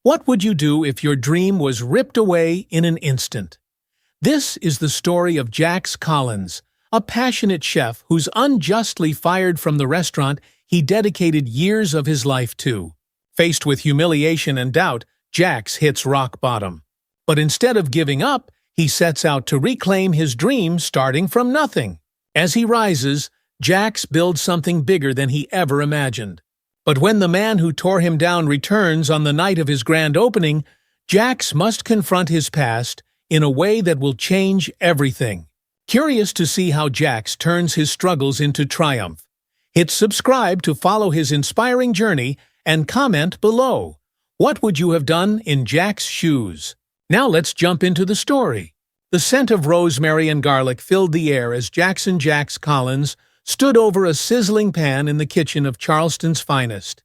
What would you do if your dream was ripped away in an instant? This is the story of Jax Collins, a passionate chef who's unjustly fired from the restaurant he dedicated years of his life to. Faced with humiliation and doubt, Jax hits rock bottom. But instead of giving up, he sets out to reclaim his dream starting from nothing. As he rises, Jax builds something bigger than he ever imagined. But when the man who tore him down returns on the night of his grand opening, Jax must confront his past in a way that will change everything. Curious to see how Jax turns his struggles into triumph? Hit subscribe to follow his inspiring journey and comment below. What would you have done in Jax's shoes? Now let's jump into the story. The scent of rosemary and garlic filled the air as Jax Collins stood over a sizzling pan in the kitchen of Charleston's finest,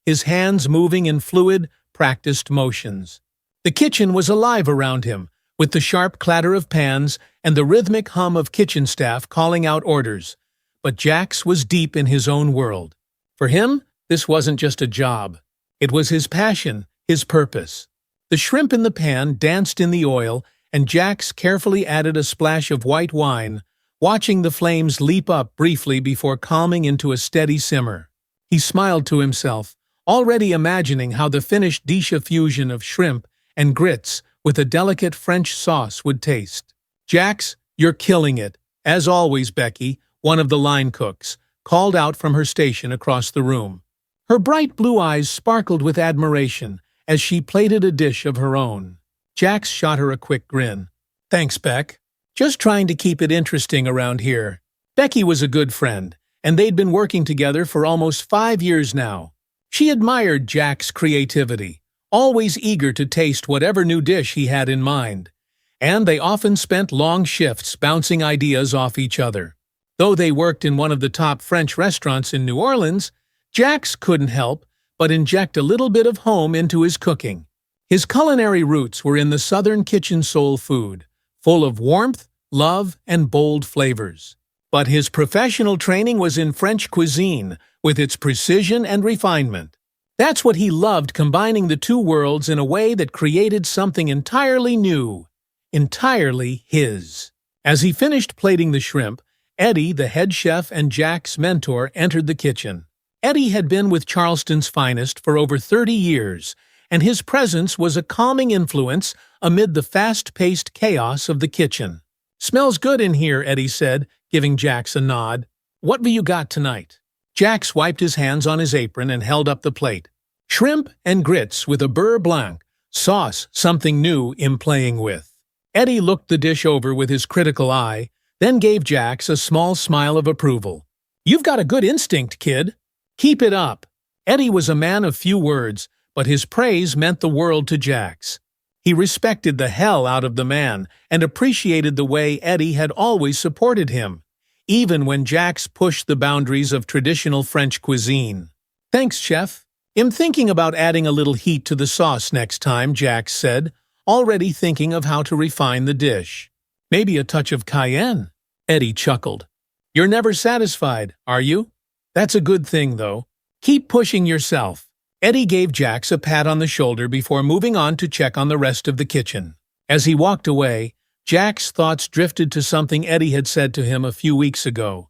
his hands moving in fluid, practiced motions. The kitchen was alive around him, with the sharp clatter of pans and the rhythmic hum of kitchen staff calling out orders. But Jax was deep in his own world. For him, this wasn't just a job. It was his passion, his purpose. The shrimp in the pan danced in the oil, and Jax carefully added a splash of white wine, watching the flames leap up briefly before calming into a steady simmer. He smiled to himself, already imagining how the finished dish fusion of shrimp and grits with a delicate French sauce would taste. "Jax, you're killing it. As always, Becky," one of the line cooks, called out from her station across the room. Her bright blue eyes sparkled with admiration as she plated a dish of her own. Jax shot her a quick grin. "Thanks, Beck. Just trying to keep it interesting around here." Becky was a good friend, and they'd been working together for almost 5 years now. She admired Jax's creativity, always eager to taste whatever new dish he had in mind. And they often spent long shifts bouncing ideas off each other. Though they worked in one of the top French restaurants in New Orleans, Jax couldn't help but inject a little bit of home into his cooking. His culinary roots were in the Southern kitchen soul food, full of warmth, love, and bold flavors. But his professional training was in French cuisine, with its precision and refinement. That's what he loved, combining the two worlds in a way that created something entirely new, entirely his. As he finished plating the shrimp, Eddie, the head chef and Jax's mentor, entered the kitchen. Eddie had been with Charleston's finest for over 30 years, and his presence was a calming influence amid the fast-paced chaos of the kitchen. "Smells good in here," Eddie said, giving Jax a nod. "What have you got tonight?" Jax wiped his hands on his apron and held up the plate. "Shrimp and grits with a beurre blanc, sauce, something new I'm playing with." Eddie looked the dish over with his critical eye, then gave Jax a small smile of approval. "You've got a good instinct, kid. Keep it up." Eddie was a man of few words, but his praise meant the world to Jax. He respected the hell out of the man and appreciated the way Eddie had always supported him, even when Jax pushed the boundaries of traditional French cuisine. "Thanks, chef. I'm thinking about adding a little heat to the sauce next time," Jax said, already thinking of how to refine the dish. "Maybe a touch of cayenne." Eddie chuckled. "You're never satisfied, are you? That's a good thing, though. Keep pushing yourself." Eddie gave Jax a pat on the shoulder before moving on to check on the rest of the kitchen. As he walked away, Jax's thoughts drifted to something Eddie had said to him a few weeks ago,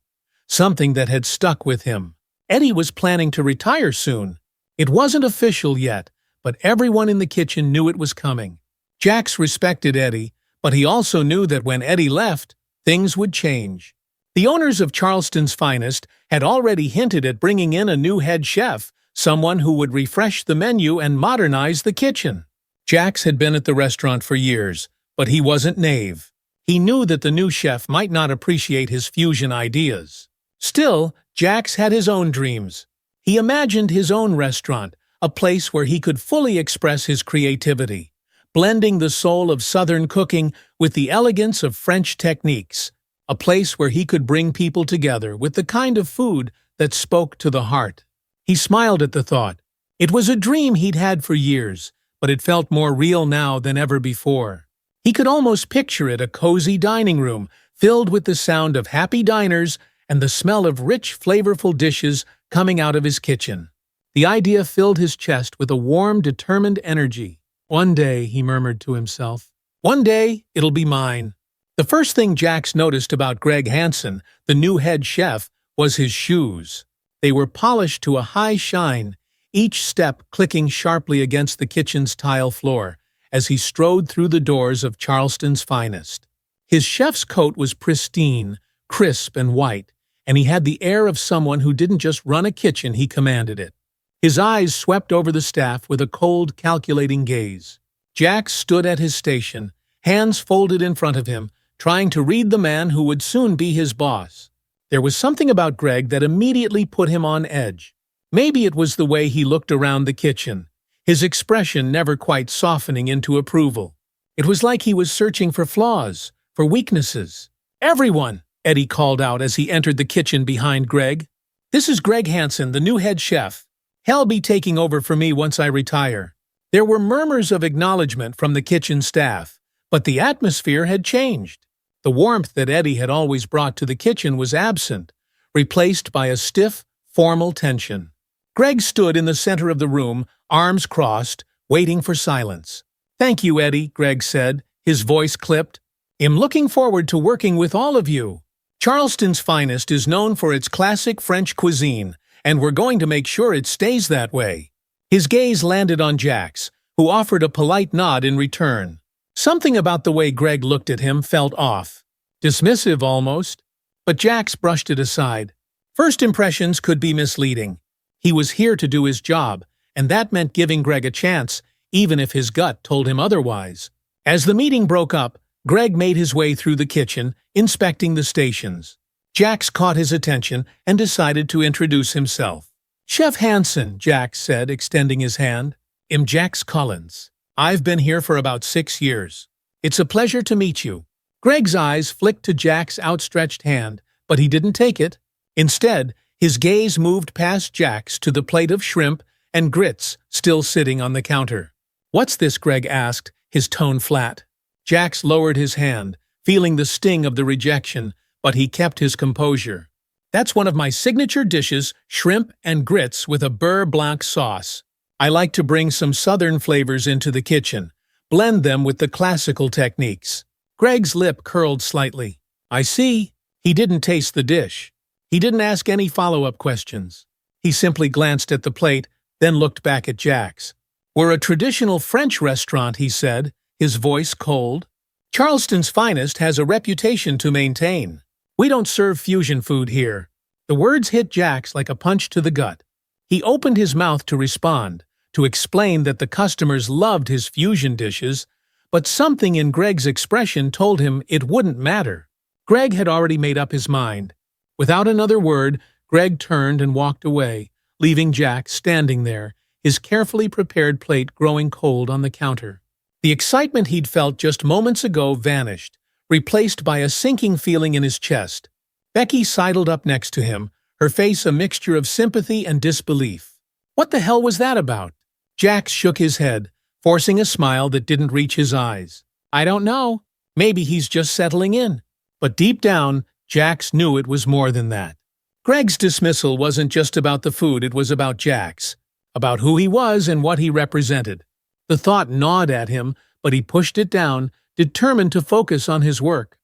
something that had stuck with him. Eddie was planning to retire soon. It wasn't official yet, but everyone in the kitchen knew it was coming. Jax respected Eddie, but he also knew that when Eddie left, things would change. The owners of Charleston's finest had already hinted at bringing in a new head chef, someone who would refresh the menu and modernize the kitchen. Jax had been at the restaurant for years, but he wasn't naive. He knew that the new chef might not appreciate his fusion ideas. Still, Jax had his own dreams. He imagined his own restaurant, a place where he could fully express his creativity, blending the soul of Southern cooking with the elegance of French techniques, a place where he could bring people together with the kind of food that spoke to the heart. He smiled at the thought. It was a dream he'd had for years, but it felt more real now than ever before. He could almost picture it, a cozy dining room filled with the sound of happy diners and the smell of rich, flavorful dishes coming out of his kitchen. The idea filled his chest with a warm, determined energy. "One day," he murmured to himself, "one day it'll be mine." The first thing Jax noticed about Greg Hansen, the new head chef, was his shoes. They were polished to a high shine, each step clicking sharply against the kitchen's tile floor as he strode through the doors of Charleston's finest. His chef's coat was pristine, crisp and white, and he had the air of someone who didn't just run a kitchen, he commanded it. His eyes swept over the staff with a cold, calculating gaze. Jax stood at his station, hands folded in front of him, trying to read the man who would soon be his boss. There was something about Greg that immediately put him on edge. Maybe it was the way he looked around the kitchen, his expression never quite softening into approval. It was like he was searching for flaws, for weaknesses. "Everyone!" Eddie called out as he entered the kitchen behind Greg. "This is Greg Hansen, the new head chef. He'll be taking over for me once I retire." There were murmurs of acknowledgement from the kitchen staff, but the atmosphere had changed. The warmth that Eddie had always brought to the kitchen was absent, replaced by a stiff, formal tension. Greg stood in the center of the room, arms crossed, waiting for silence. "Thank you, Eddie," Greg said, his voice clipped. "I'm looking forward to working with all of you. Charleston's finest is known for its classic French cuisine, and we're going to make sure it stays that way." His gaze landed on Jax, who offered a polite nod in return. Something about the way Greg looked at him felt off. Dismissive almost. But Jax brushed it aside. First impressions could be misleading. He was here to do his job, and that meant giving Greg a chance, even if his gut told him otherwise. As the meeting broke up, Greg made his way through the kitchen, inspecting the stations. Jax caught his attention and decided to introduce himself. "Chef Hansen," Jax said, extending his hand. "I'm Jax Collins. I've been here for about 6 years. It's a pleasure to meet you." Greg's eyes flicked to Jack's outstretched hand, but he didn't take it. Instead, his gaze moved past Jax to the plate of shrimp and grits still sitting on the counter. "What's this?" Greg asked, his tone flat. Jax lowered his hand, feeling the sting of the rejection, but he kept his composure. "That's one of my signature dishes, shrimp and grits with a beurre blanc sauce. I like to bring some southern flavors into the kitchen, blend them with the classical techniques." Greg's lip curled slightly. "I see." He didn't taste the dish. He didn't ask any follow-up questions. He simply glanced at the plate, then looked back at Jax. "We're a traditional French restaurant," he said, his voice cold. "Charleston's finest has a reputation to maintain. We don't serve fusion food here." The words hit Jax like a punch to the gut. He opened his mouth to respond, to explain that the customers loved his fusion dishes, but something in Greg's expression told him it wouldn't matter. Greg had already made up his mind. Without another word, Greg turned and walked away, leaving Jax standing there, his carefully prepared plate growing cold on the counter. The excitement he'd felt just moments ago vanished, replaced by a sinking feeling in his chest. Becky sidled up next to him, her face a mixture of sympathy and disbelief. "What the hell was that about?" Jax shook his head, forcing a smile that didn't reach his eyes. "I don't know. Maybe he's just settling in." But deep down, Jax knew it was more than that. Greg's dismissal wasn't just about the food, it was about Jax, about who he was and what he represented. The thought gnawed at him, but he pushed it down, determined to focus on his work.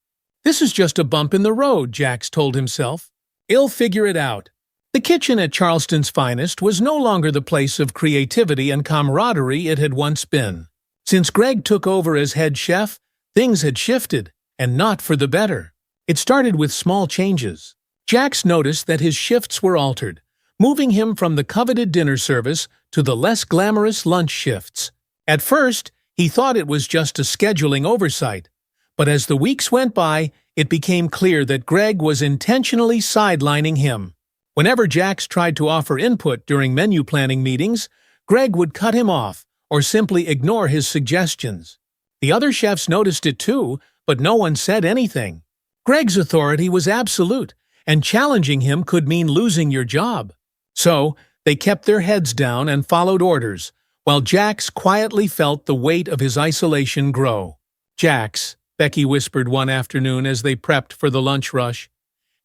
"This is just a bump in the road," Jax told himself. "He'll figure it out." The kitchen at Charleston's finest was no longer the place of creativity and camaraderie it had once been. Since Greg took over as head chef, things had shifted, and not for the better. It started with small changes. Jax noticed that his shifts were altered, moving him from the coveted dinner service to the less glamorous lunch shifts. At first, he thought it was just a scheduling oversight, but as the weeks went by, it became clear that Greg was intentionally sidelining him. Whenever Jax tried to offer input during menu planning meetings, Greg would cut him off or simply ignore his suggestions. The other chefs noticed it too, but no one said anything. Greg's authority was absolute, and challenging him could mean losing your job. So, they kept their heads down and followed orders, while Jax quietly felt the weight of his isolation grow. "Jax," Becky whispered one afternoon as they prepped for the lunch rush,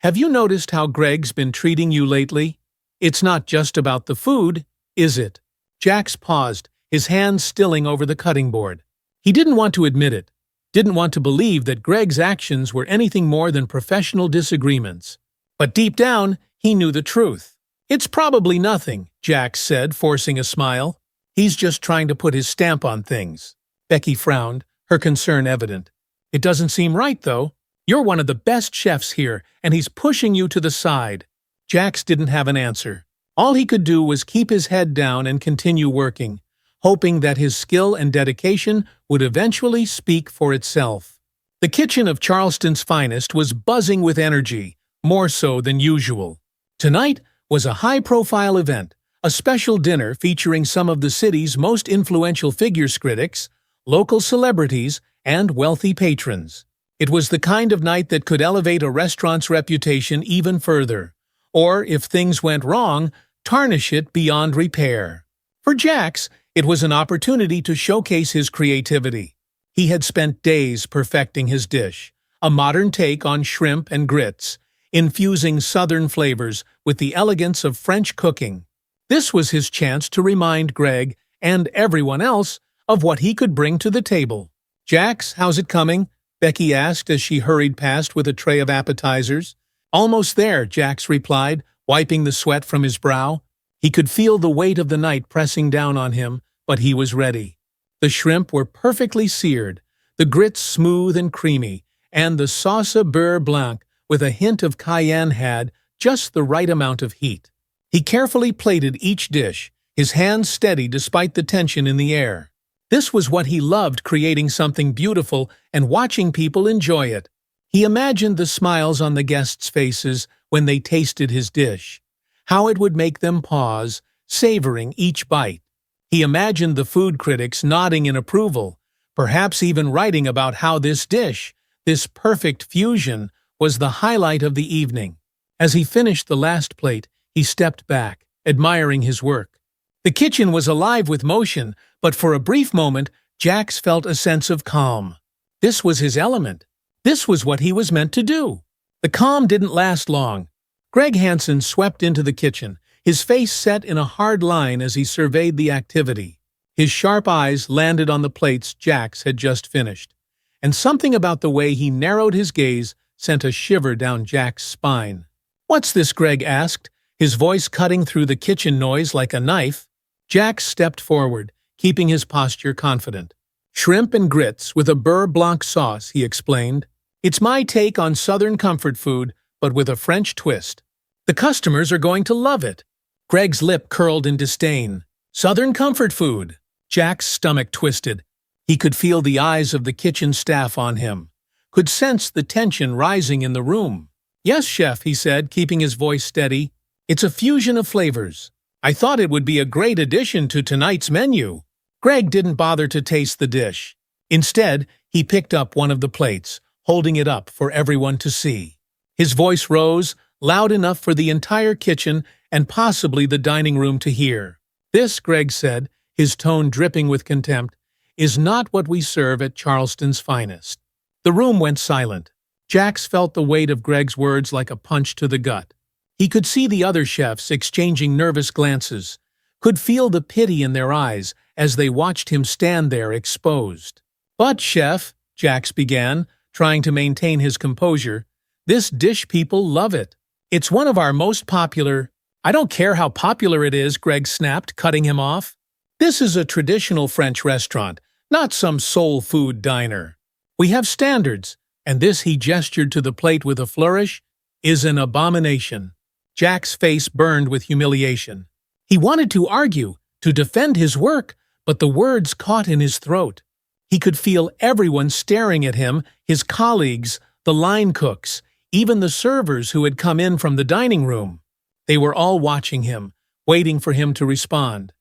"have you noticed how Greg's been treating you lately? It's not just about the food, is it?" Jax paused, his hands stilling over the cutting board. He didn't want to admit it, didn't want to believe that Greg's actions were anything more than professional disagreements. But deep down, he knew the truth. "It's probably nothing," Jax said, forcing a smile. "He's just trying to put his stamp on things." Becky frowned, her concern evident. "It doesn't seem right, though. You're one of the best chefs here, and he's pushing you to the side." Jax didn't have an answer. All he could do was keep his head down and continue working, hoping that his skill and dedication would eventually speak for itself. The kitchen of Charleston's finest was buzzing with energy, more so than usual. Tonight was a high-profile event, a special dinner featuring some of the city's most influential figures critics, local celebrities, and wealthy patrons. It was the kind of night that could elevate a restaurant's reputation even further, or, if things went wrong, tarnish it beyond repair. For Jax, it was an opportunity to showcase his creativity. He had spent days perfecting his dish, a modern take on shrimp and grits, infusing Southern flavors with the elegance of French cooking. This was his chance to remind Greg and everyone else of what he could bring to the table. "Jax, how's it coming?" Becky asked as she hurried past with a tray of appetizers. "Almost there," Jax replied, wiping the sweat from his brow. He could feel the weight of the night pressing down on him, but he was ready. The shrimp were perfectly seared, the grits smooth and creamy, and the sauce beurre blanc with a hint of cayenne had just the right amount of heat. He carefully plated each dish, his hands steady despite the tension in the air. This was what he loved, creating something beautiful and watching people enjoy it. He imagined the smiles on the guests' faces when they tasted his dish, how it would make them pause, savoring each bite. He imagined the food critics nodding in approval, perhaps even writing about how this dish, this perfect fusion, was the highlight of the evening. As he finished the last plate, he stepped back, admiring his work. The kitchen was alive with motion, but for a brief moment, Jax felt a sense of calm. This was his element. This was what he was meant to do. The calm didn't last long. Greg Hansen swept into the kitchen, his face set in a hard line as he surveyed the activity. His sharp eyes landed on the plates Jax had just finished, and something about the way he narrowed his gaze sent a shiver down Jack's spine. "What's this?" Greg asked, his voice cutting through the kitchen noise like a knife. Jax stepped forward, keeping his posture confident. "Shrimp and grits with a beurre blanc sauce," he explained. "It's my take on Southern comfort food, but with a French twist. The customers are going to love it." Greg's lip curled in disdain. "Southern comfort food." Jack's stomach twisted. He could feel the eyes of the kitchen staff on him, could sense the tension rising in the room. "Yes, chef," he said, keeping his voice steady. "It's a fusion of flavors. I thought it would be a great addition to tonight's menu." Greg didn't bother to taste the dish. Instead, he picked up one of the plates, holding it up for everyone to see. His voice rose, loud enough for the entire kitchen and possibly the dining room to hear. "This," Greg said, his tone dripping with contempt, "is not what we serve at Charleston's finest." The room went silent. Jax felt the weight of Greg's words like a punch to the gut. He could see the other chefs exchanging nervous glances, could feel the pity in their eyes as they watched him stand there exposed. "But, chef," Jax began, trying to maintain his composure, "this dish people love it. It's one of our most popular—" "I don't care how popular it is," Greg snapped, cutting him off. "This is a traditional French restaurant, not some soul food diner. We have standards, and this," he gestured to the plate with a flourish, "is an abomination." Jack's face burned with humiliation. He wanted to argue, to defend his work, but the words caught in his throat. He could feel everyone staring at him, his colleagues, the line cooks, even the servers who had come in from the dining room. They were all watching him, waiting for him to respond.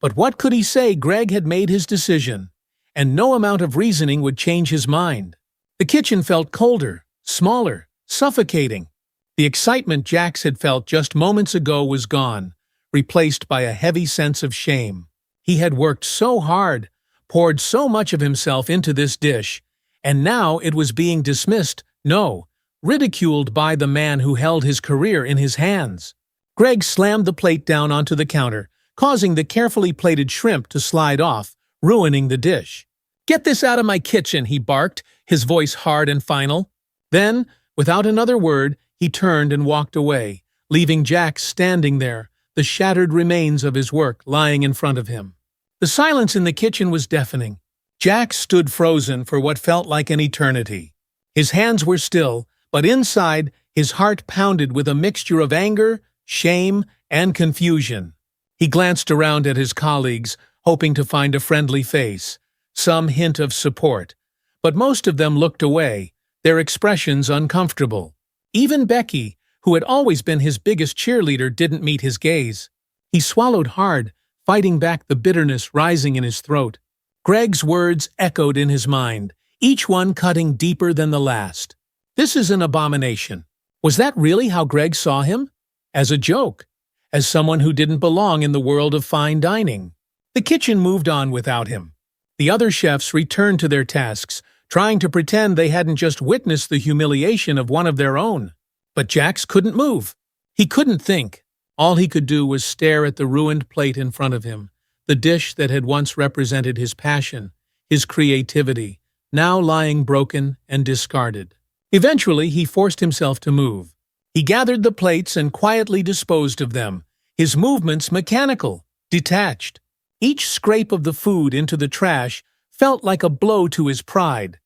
But what could he say? Greg had made his decision, and no amount of reasoning would change his mind. The kitchen felt colder, smaller, suffocating. The excitement Jax had felt just moments ago was gone, replaced by a heavy sense of shame. He had worked so hard, poured so much of himself into this dish, and now it was being dismissed, no, ridiculed by the man who held his career in his hands. Greg slammed the plate down onto the counter, causing the carefully plated shrimp to slide off, ruining the dish. "Get this out of my kitchen," he barked, his voice hard and final. Then, without another word, he turned and walked away, leaving Jack standing there, the shattered remains of his work lying in front of him. The silence in the kitchen was deafening. Jack stood frozen for what felt like an eternity. His hands were still, but inside, his heart pounded with a mixture of anger, shame, and confusion. He glanced around at his colleagues, hoping to find a friendly face, some hint of support. But most of them looked away, their expressions uncomfortable. Even Becky, who had always been his biggest cheerleader, didn't meet his gaze. He swallowed hard, fighting back the bitterness rising in his throat. Greg's words echoed in his mind, each one cutting deeper than the last. "This is an abomination." Was that really how Greg saw him? As a joke, as someone who didn't belong in the world of fine dining. The kitchen moved on without him. The other chefs returned to their tasks, trying to pretend they hadn't just witnessed the humiliation of one of their own. But Jax couldn't move. He couldn't think. All he could do was stare at the ruined plate in front of him, the dish that had once represented his passion, his creativity, now lying broken and discarded. Eventually, he forced himself to move. He gathered the plates and quietly disposed of them, his movements mechanical, detached. Each scrape of the food into the trash felt like a blow to his pride,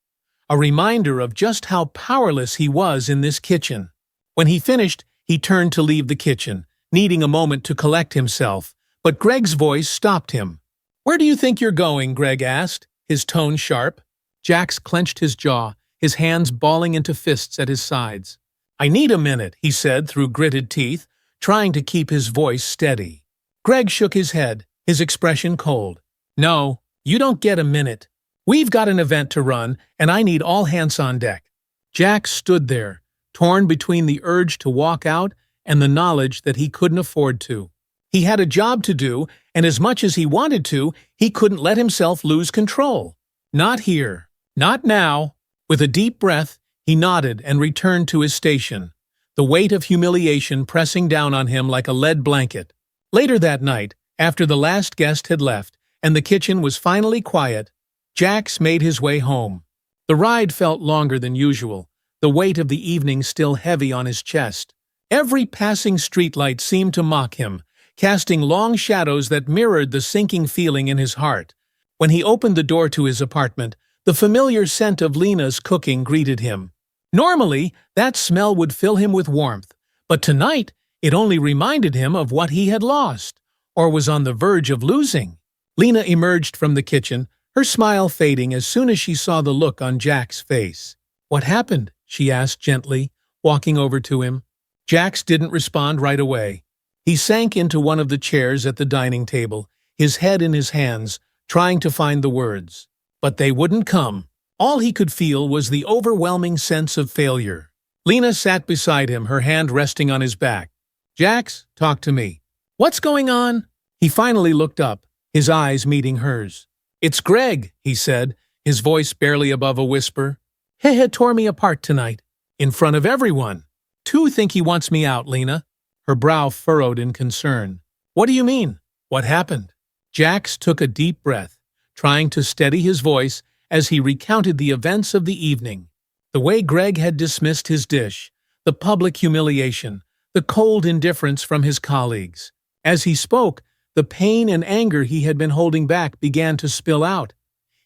a reminder of just how powerless he was in this kitchen. When he finished, he turned to leave the kitchen, needing a moment to collect himself, but Greg's voice stopped him. "Where do you think you're going?" Greg asked, his tone sharp. Jax clenched his jaw, his hands balling into fists at his sides. "I need a minute," he said through gritted teeth, trying to keep his voice steady. Greg shook his head, his expression cold. "No, you don't get a minute. We've got an event to run, and I need all hands on deck." Jack stood there, torn between the urge to walk out and the knowledge that he couldn't afford to. He had a job to do, and as much as he wanted to, he couldn't let himself lose control. Not here. Not now. With a deep breath, he nodded and returned to his station, the weight of humiliation pressing down on him like a lead blanket. Later that night, after the last guest had left and the kitchen was finally quiet, Jax made his way home. The ride felt longer than usual, the weight of the evening still heavy on his chest. Every passing streetlight seemed to mock him, casting long shadows that mirrored the sinking feeling in his heart. When he opened the door to his apartment, the familiar scent of Lena's cooking greeted him. Normally, that smell would fill him with warmth, but tonight it only reminded him of what he had lost, or was on the verge of losing. Lena emerged from the kitchen, her smile fading as soon as she saw the look on Jack's face. "What happened?" she asked gently, walking over to him. Jax didn't respond right away. He sank into one of the chairs at the dining table, his head in his hands, trying to find the words. But they wouldn't come. All he could feel was the overwhelming sense of failure. Lena sat beside him, her hand resting on his back. "Jax, talk to me." "What's going on?" He finally looked up, his eyes meeting hers. "It's Greg," he said, his voice barely above a whisper. "He had tore me apart tonight, in front of everyone. Two think he wants me out, Lena." Her brow furrowed in concern. "What do you mean? What happened?" Jax took a deep breath, trying to steady his voice as he recounted the events of the evening. The way Greg had dismissed his dish, the public humiliation, the cold indifference from his colleagues. As he spoke, the pain and anger he had been holding back began to spill out,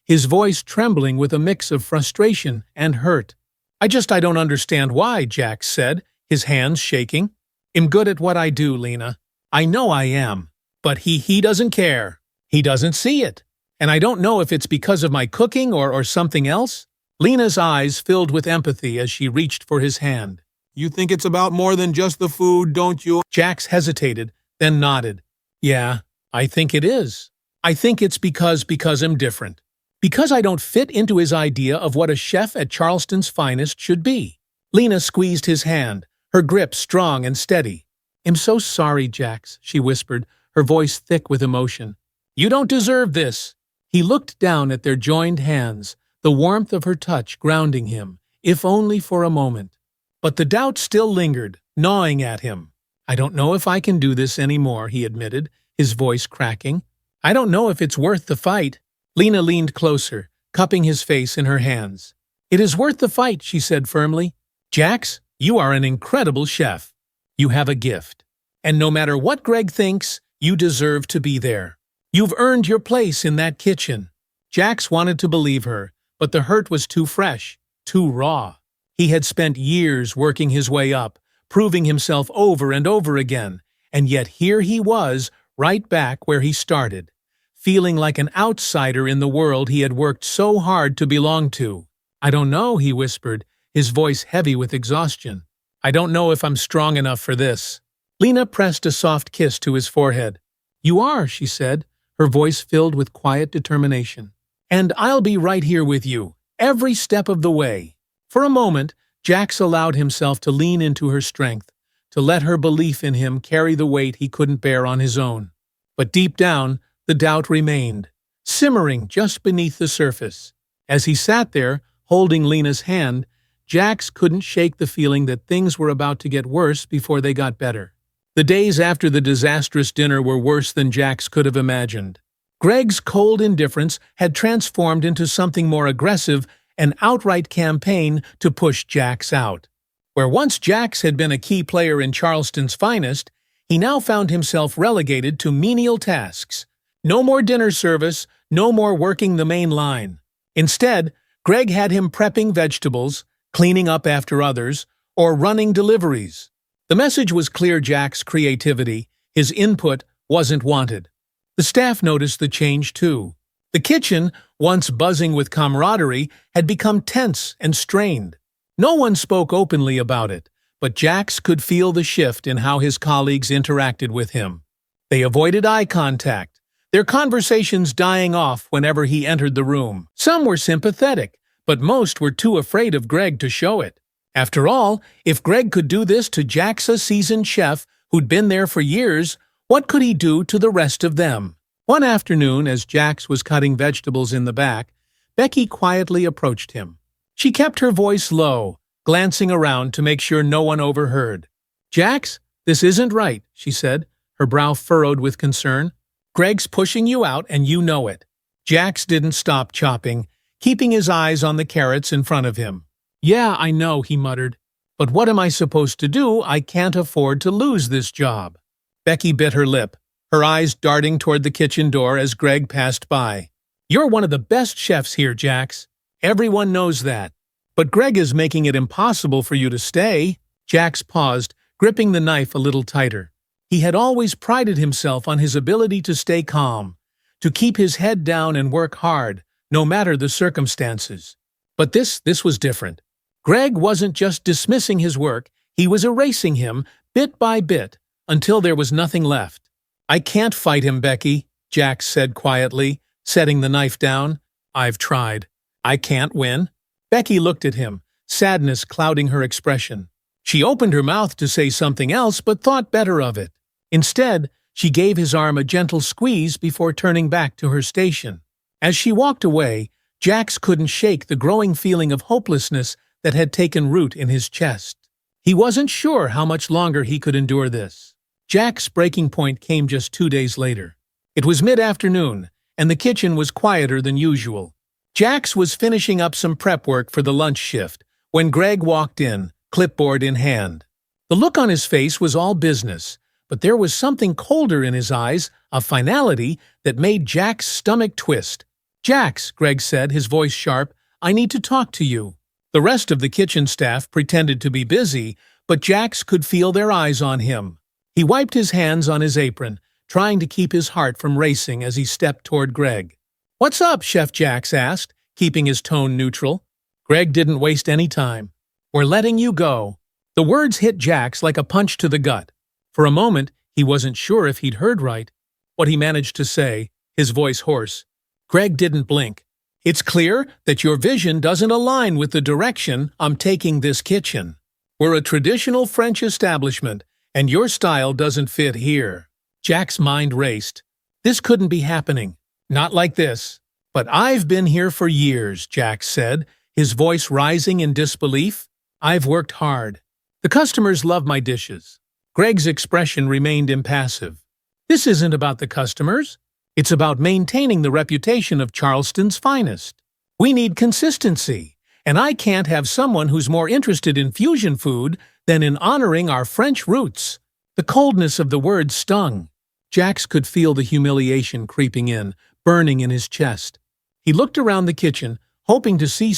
his voice trembling with a mix of frustration and hurt. I don't understand why," Jax said, his hands shaking. "I'm good at what I do, Lena. I know I am. But he doesn't care. He doesn't see it. And I don't know if it's because of my cooking or something else." Lena's eyes filled with empathy as she reached for his hand. "You think it's about more than just the food, don't you?" Jax hesitated, then nodded. "Yeah, I think it is. I think it's because I'm different. Because I don't fit into his idea of what a chef at Charleston's finest should be." Lena squeezed his hand, her grip strong and steady. "I'm so sorry, Jax," she whispered, her voice thick with emotion. "You don't deserve this." He looked down at their joined hands, the warmth of her touch grounding him, if only for a moment. But the doubt still lingered, gnawing at him. "I don't know if I can do this anymore," he admitted, his voice cracking. "I don't know if it's worth the fight." Lena leaned closer, cupping his face in her hands. "It is worth the fight," she said firmly. "Jax, you are an incredible chef. You have a gift. And no matter what Greg thinks, you deserve to be there. You've earned your place in that kitchen." Jax wanted to believe her, but the hurt was too fresh, too raw. He had spent years working his way up, proving himself over and over again, and yet here he was, right back where he started, feeling like an outsider in the world he had worked so hard to belong to. "I don't know," he whispered, his voice heavy with exhaustion. "I don't know if I'm strong enough for this." Lena pressed a soft kiss to his forehead. "You are," she said, her voice filled with quiet determination. "And I'll be right here with you, every step of the way." For a moment, Jax allowed himself to lean into her strength, to let her belief in him carry the weight he couldn't bear on his own. But deep down, the doubt remained, simmering just beneath the surface. As he sat there, holding Lena's hand, Jax couldn't shake the feeling that things were about to get worse before they got better. The days after the disastrous dinner were worse than Jax could have imagined. Greg's cold indifference had transformed into something more aggressive, an outright campaign to push Jax out. Where once Jax had been a key player in Charleston's finest, he now found himself relegated to menial tasks. No more dinner service, no more working the main line. Instead, Greg had him prepping vegetables, cleaning up after others, or running deliveries. The message was clear: Jack's creativity, his input, wasn't wanted. The staff noticed the change too. The kitchen, once buzzing with camaraderie, had become tense and strained. No one spoke openly about it, but Jax could feel the shift in how his colleagues interacted with him. They avoided eye contact, their conversations dying off whenever he entered the room. Some were sympathetic, but most were too afraid of Greg to show it. After all, if Greg could do this to Jax, a seasoned chef who'd been there for years, what could he do to the rest of them? One afternoon, as Jax was cutting vegetables in the back, Becky quietly approached him. She kept her voice low, glancing around to make sure no one overheard. "Jax, this isn't right," she said, her brow furrowed with concern. "Greg's pushing you out, and you know it." Jax didn't stop chopping, keeping his eyes on the carrots in front of him. "Yeah, I know," he muttered. "But what am I supposed to do? I can't afford to lose this job." Becky bit her lip, her eyes darting toward the kitchen door as Greg passed by. "You're one of the best chefs here, Jax. Everyone knows that. But Greg is making it impossible for you to stay." Jax paused, gripping the knife a little tighter. He had always prided himself on his ability to stay calm, to keep his head down and work hard, no matter the circumstances. But this was different. Greg wasn't just dismissing his work, he was erasing him, bit by bit, until there was nothing left. "I can't fight him, Becky," Jax said quietly, setting the knife down. "I've tried. I can't win." Becky looked at him, sadness clouding her expression. She opened her mouth to say something else, but thought better of it. Instead, she gave his arm a gentle squeeze before turning back to her station. As she walked away, Jax couldn't shake the growing feeling of hopelessness that had taken root in his chest. He wasn't sure how much longer he could endure this. Jack's breaking point came just 2 days later. It was mid-afternoon, and the kitchen was quieter than usual. Jax was finishing up some prep work for the lunch shift when Greg walked in, clipboard in hand. The look on his face was all business, but there was something colder in his eyes, a finality that made Jack's stomach twist. "Jax," Greg said, his voice sharp, "I need to talk to you." The rest of the kitchen staff pretended to be busy, but Jax could feel their eyes on him. He wiped his hands on his apron, trying to keep his heart from racing as he stepped toward Greg. "What's up?" Chef Jax asked, keeping his tone neutral. Greg didn't waste any time. "We're letting you go." The words hit Jax like a punch to the gut. For a moment, he wasn't sure if he'd heard right. What he managed to say, his voice hoarse. Greg didn't blink. "It's clear that your vision doesn't align with the direction I'm taking this kitchen. We're a traditional French establishment, and your style doesn't fit here." Jack's mind raced. This couldn't be happening. Not like this. "But I've been here for years," Jack said, his voice rising in disbelief. "I've worked hard. The customers love my dishes." Greg's expression remained impassive. This isn't about the customers. It's about maintaining the reputation of Charleston's finest. We need consistency, and I can't have someone who's more interested in fusion food than in honoring our French roots." The coldness of the words stung. Jax could feel the humiliation creeping in, burning in his chest. He looked around the kitchen, hoping to see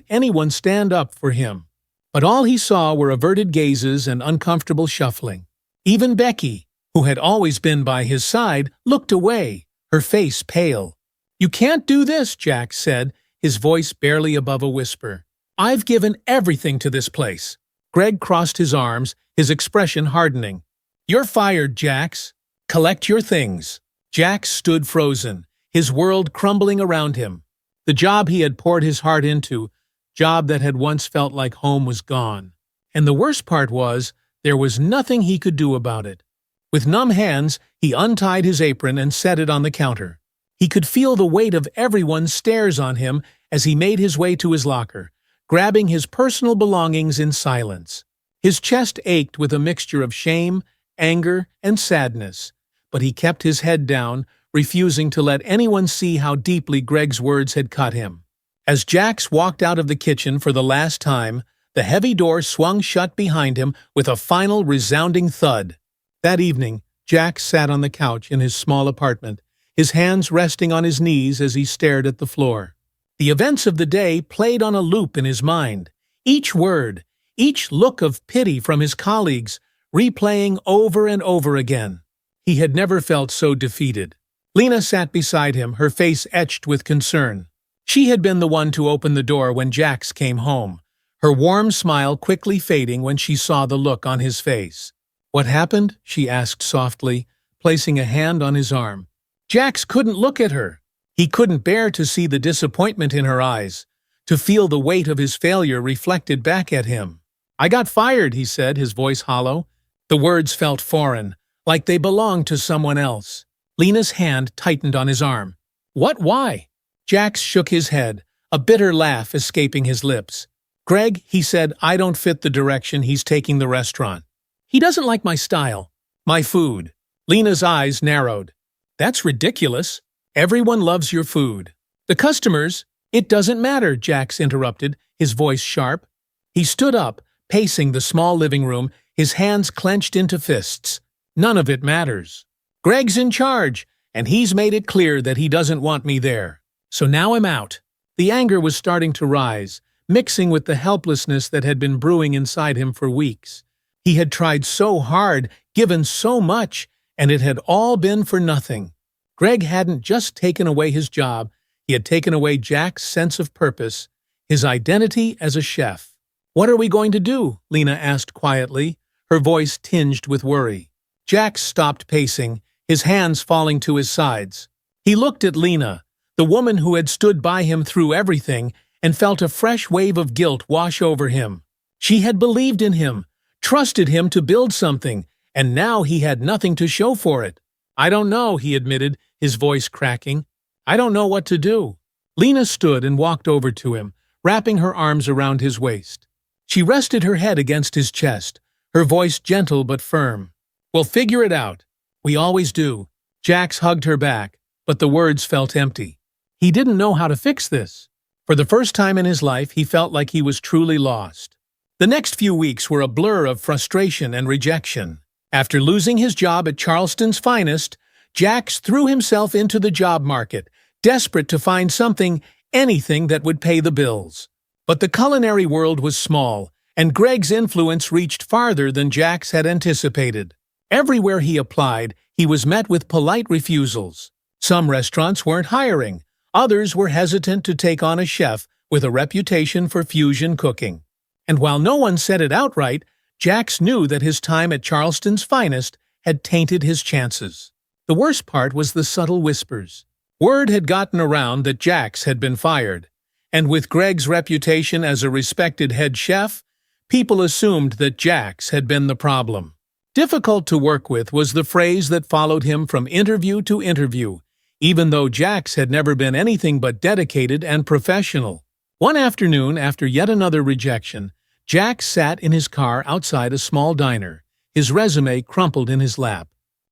anyone stand up for him. But all he saw were averted gazes and uncomfortable shuffling. Even Becky, who had always been by his side, looked away, her face pale. "You can't do this," Jax said, his voice barely above a whisper. "I've given everything to this place." Greg crossed his arms, his expression hardening. "You're fired, Jax. Collect your things." Jax stood frozen, his world crumbling around him. The job he had poured his heart into, job that had once felt like home, was gone. And the worst part was, there was nothing he could do about it. With numb hands, he untied his apron and set it on the counter. He could feel the weight of everyone's stares on him as he made his way to his locker, grabbing his personal belongings in silence. His chest ached with a mixture of shame, anger, and sadness, but he kept his head down, refusing to let anyone see how deeply Greg's words had cut him. As Jax walked out of the kitchen for the last time, the heavy door swung shut behind him with a final resounding thud. That evening, Jax sat on the couch in his small apartment, his hands resting on his knees as he stared at the floor. The events of the day played on a loop in his mind, each word, each look of pity from his colleagues, replaying over and over again. He had never felt so defeated. Lena sat beside him, her face etched with concern. She had been the one to open the door when Jax came home, her warm smile quickly fading when she saw the look on his face. "What happened?" she asked softly, placing a hand on his arm. Jax couldn't look at her. He couldn't bear to see the disappointment in her eyes, to feel the weight of his failure reflected back at him. "I got fired," he said, his voice hollow. The words felt foreign, like they belonged to someone else. Lena's hand tightened on his arm. "What? Why?" Jax shook his head, a bitter laugh escaping his lips. "Greg," he said, "I don't fit the direction he's taking the restaurant. He doesn't like my style, my food." Lena's eyes narrowed. "That's ridiculous. Everyone loves your food." "The customers—" "It doesn't matter," Jax interrupted, his voice sharp. He stood up, pacing the small living room, his hands clenched into fists. "None of it matters. Greg's in charge, and he's made it clear that he doesn't want me there. So now I'm out." The anger was starting to rise, mixing with the helplessness that had been brewing inside him for weeks. He had tried so hard, given so much, and it had all been for nothing. Greg hadn't just taken away his job, he had taken away Jack's sense of purpose, his identity as a chef. "What are we going to do?" Lena asked quietly, her voice tinged with worry. Jack stopped pacing, his hands falling to his sides. He looked at Lena, the woman who had stood by him through everything, and felt a fresh wave of guilt wash over him. She had believed in him, trusted him to build something, and now he had nothing to show for it. "I don't know," he admitted, his voice cracking. "I don't know what to do." Lena stood and walked over to him, wrapping her arms around his waist. She rested her head against his chest, her voice gentle but firm. "We'll figure it out. We always do." Jax hugged her back, but the words felt empty. He didn't know how to fix this. For the first time in his life, he felt like he was truly lost. The next few weeks were a blur of frustration and rejection. After losing his job at Charleston's finest, Jax threw himself into the job market, desperate to find something, anything that would pay the bills. But the culinary world was small, and Greg's influence reached farther than Jax had anticipated. Everywhere he applied, he was met with polite refusals. Some restaurants weren't hiring, others were hesitant to take on a chef with a reputation for fusion cooking. And while no one said it outright, Jax knew that his time at Charleston's finest had tainted his chances. The worst part was the subtle whispers. Word had gotten around that Jax had been fired, and with Greg's reputation as a respected head chef, people assumed that Jax had been the problem. Difficult to work with was the phrase that followed him from interview to interview, even though Jax had never been anything but dedicated and professional. One afternoon, after yet another rejection, Jax sat in his car outside a small diner, his resume crumpled in his lap.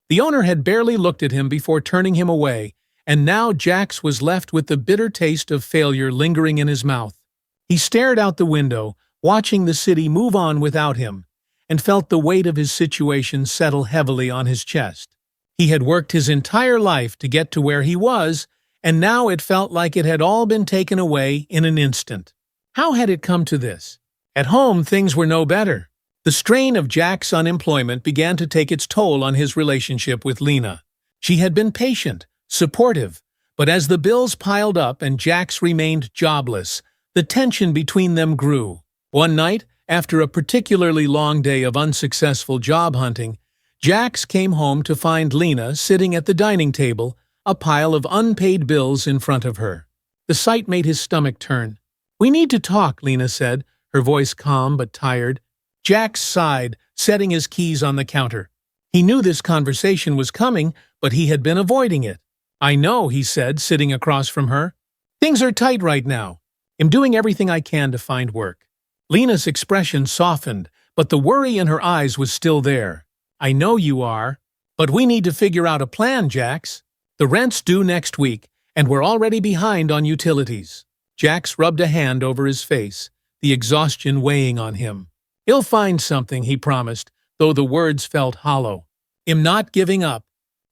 The owner had barely looked at him before turning him away, and now Jax was left with the bitter taste of failure lingering in his mouth. He stared out the window, watching the city move on without him, and felt the weight of his situation settle heavily on his chest. He had worked his entire life to get to where he was, and now it felt like it had all been taken away in an instant. How had it come to this? At home, things were no better. The strain of Jack's unemployment began to take its toll on his relationship with Lena. She had been patient, supportive, but as the bills piled up and Jax remained jobless, the tension between them grew. One night, after a particularly long day of unsuccessful job hunting, Jax came home to find Lena sitting at the dining table, a pile of unpaid bills in front of her. The sight made his stomach turn. "We need to talk," Lena said, her voice calm but tired. Jax sighed, setting his keys on the counter. He knew this conversation was coming, but he had been avoiding it. "I know," he said, sitting across from her. "Things are tight right now. I'm doing everything I can to find work." Lena's expression softened, but the worry in her eyes was still there. "I know you are. But we need to figure out a plan, Jax. The rent's due next week, and we're already behind on utilities." Jax rubbed a hand over his face, the exhaustion weighing on him. "He'll find something," he promised, though the words felt hollow. "I'm not giving up."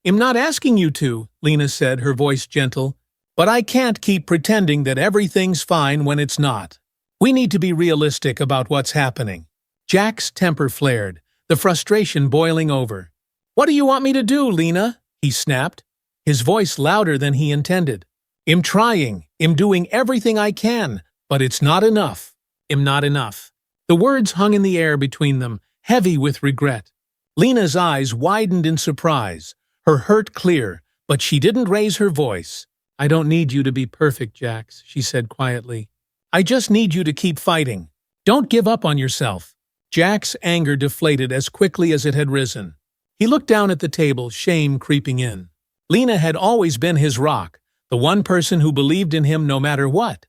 "I'm not asking you to," Lena said, her voice gentle. "But I can't keep pretending that everything's fine when it's not. We need to be realistic about what's happening." Jack's temper flared, the frustration boiling over. "What do you want me to do, Lena?" he snapped, his voice louder than he intended. "I'm trying. I'm doing everything I can, but it's not enough. I'm not enough." The words hung in the air between them, heavy with regret. Lena's eyes widened in surprise, her hurt clear, but she didn't raise her voice. "I don't need you to be perfect, Jax," she said quietly. "I just need you to keep fighting. Don't give up on yourself." Jack's anger deflated as quickly as it had risen. He looked down at the table, shame creeping in. Lena had always been his rock, the one person who believed in him no matter what.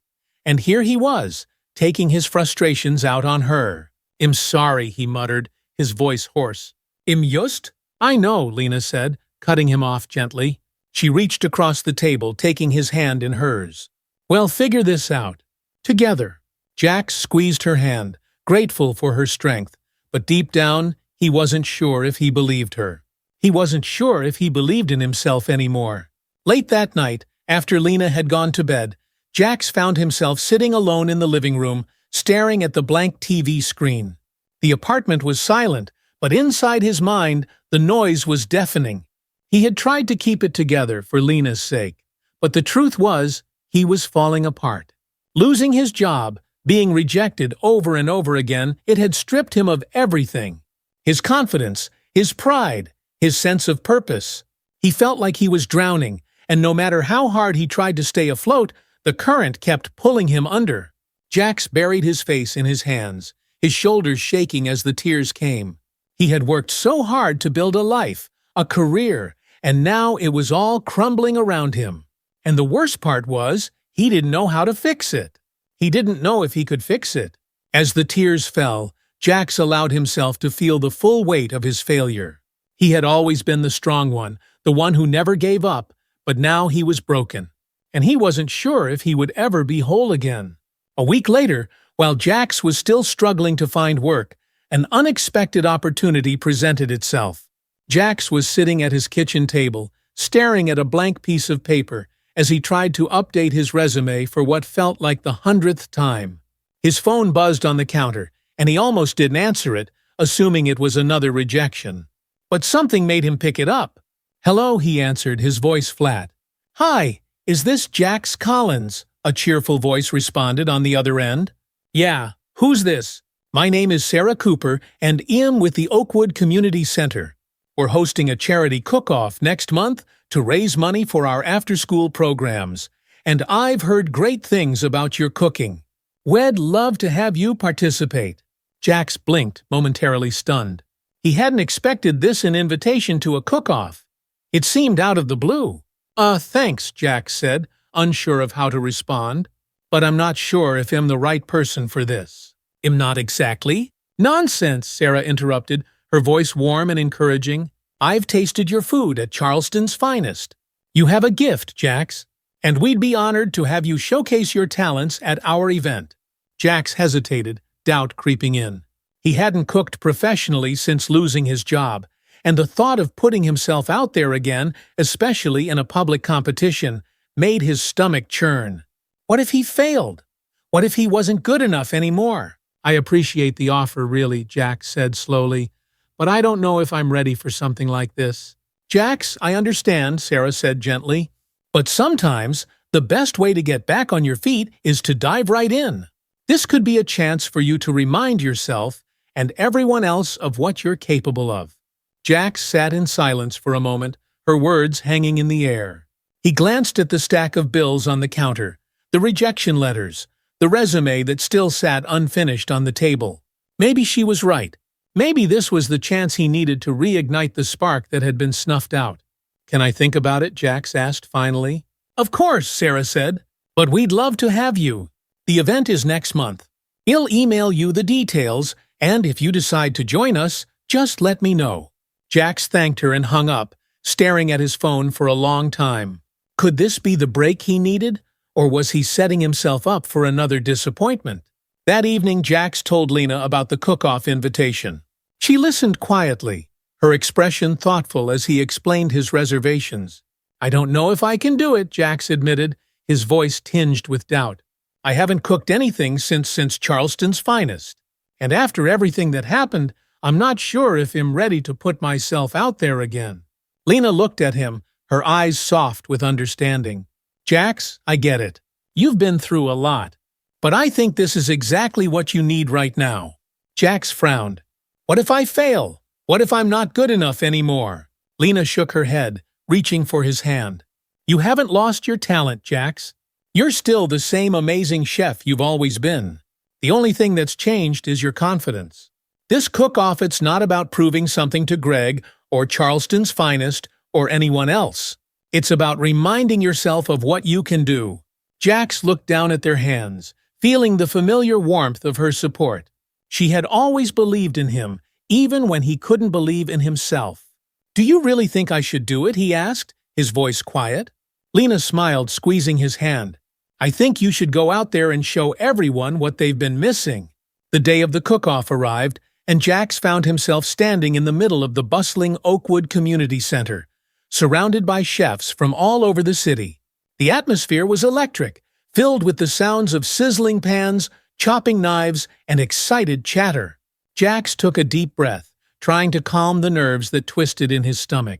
And here he was, taking his frustrations out on her. "I'm sorry," he muttered, his voice hoarse. "I'm just—" "I know," Lena said, cutting him off gently. She reached across the table, taking his hand in hers. "Well, figure this out. Together." Jax squeezed her hand, grateful for her strength, but deep down, he wasn't sure if he believed her. He wasn't sure if he believed in himself anymore. Late that night, after Lena had gone to bed, Jax found himself sitting alone in the living room, staring at the blank TV screen. The apartment was silent, but inside his mind, the noise was deafening. He had tried to keep it together for Lena's sake, but the truth was, he was falling apart. Losing his job, being rejected over and over again, it had stripped him of everything. His confidence, his pride, his sense of purpose. He felt like he was drowning, and no matter how hard he tried to stay afloat, the current kept pulling him under. Jax buried his face in his hands, his shoulders shaking as the tears came. He had worked so hard to build a life, a career, and now it was all crumbling around him. And the worst part was, he didn't know how to fix it. He didn't know if he could fix it. As the tears fell, Jax allowed himself to feel the full weight of his failure. He had always been the strong one, the one who never gave up, but now he was broken. And he wasn't sure if he would ever be whole again. A week later, while Jax was still struggling to find work, an unexpected opportunity presented itself. Jax was sitting at his kitchen table, staring at a blank piece of paper as he tried to update his resume for what felt like the 100th time. His phone buzzed on the counter, and he almost didn't answer it, assuming it was another rejection. But something made him pick it up. "Hello," he answered, his voice flat. "Hi, is this Jax Collins?" a cheerful voice responded on the other end. "Yeah, who's this?" "My name is Sarah Cooper, and I'm with the Oakwood Community Center. We're hosting a charity cook-off next month to raise money for our after-school programs, and I've heard great things about your cooking. We'd love to have you participate." Jax blinked, momentarily stunned. He hadn't expected this an invitation to a cook-off. It seemed out of the blue. Thanks," Jax said, unsure of how to respond. "But I'm not sure if I'm the right person for this." "I'm not exactly?" "Nonsense," Sarah interrupted, her voice warm and encouraging. I've tasted your food at Charleston's finest. You have a gift, Jax, and we'd be honored to have you showcase your talents at our event." Jax hesitated, doubt creeping in. He hadn't cooked professionally since losing his job, and the thought of putting himself out there again, especially in a public competition, made his stomach churn. What if he failed? What if he wasn't good enough anymore? "I appreciate the offer, really," Jax said slowly, "but I don't know if I'm ready for something like this." "Jax, I understand," Sarah said gently, "but sometimes the best way to get back on your feet is to dive right in. This could be a chance for you to remind yourself and everyone else of what you're capable of." Jax sat in silence for a moment, her words hanging in the air. He glanced at the stack of bills on the counter, the rejection letters, the resume that still sat unfinished on the table. Maybe she was right. Maybe this was the chance he needed to reignite the spark that had been snuffed out. "Can I think about it?" Jax asked finally. "Of course," Sarah said, "but we'd love to have you. The event is next month. We'll email you the details, and if you decide to join us, just let me know." Jax thanked her and hung up, staring at his phone for a long time. Could this be the break he needed, or was he setting himself up for another disappointment? That evening, Jax told Lena about the cook-off invitation. She listened quietly, her expression thoughtful as he explained his reservations. "I don't know if I can do it," Jax admitted, his voice tinged with doubt. "I haven't cooked anything since Charleston's finest. And after everything that happened, I'm not sure if I'm ready to put myself out there again." Lena looked at him, her eyes soft with understanding. "Jax, I get it. You've been through a lot. But I think this is exactly what you need right now." Jax frowned. "What if I fail? What if I'm not good enough anymore?" Lena shook her head, reaching for his hand. "You haven't lost your talent, Jax. You're still the same amazing chef you've always been. The only thing that's changed is your confidence. This cook-off, it's not about proving something to Greg or Charleston's finest or anyone else. It's about reminding yourself of what you can do." Jax looked down at their hands, feeling the familiar warmth of her support. She had always believed in him, even when he couldn't believe in himself. "Do you really think I should do it?" he asked, his voice quiet. Lena smiled, squeezing his hand. "I think you should go out there and show everyone what they've been missing." The day of the cook-off arrived, and Jax found himself standing in the middle of the bustling Oakwood Community Center, surrounded by chefs from all over the city. The atmosphere was electric, filled with the sounds of sizzling pans, chopping knives, and excited chatter. Jax took a deep breath, trying to calm the nerves that twisted in his stomach.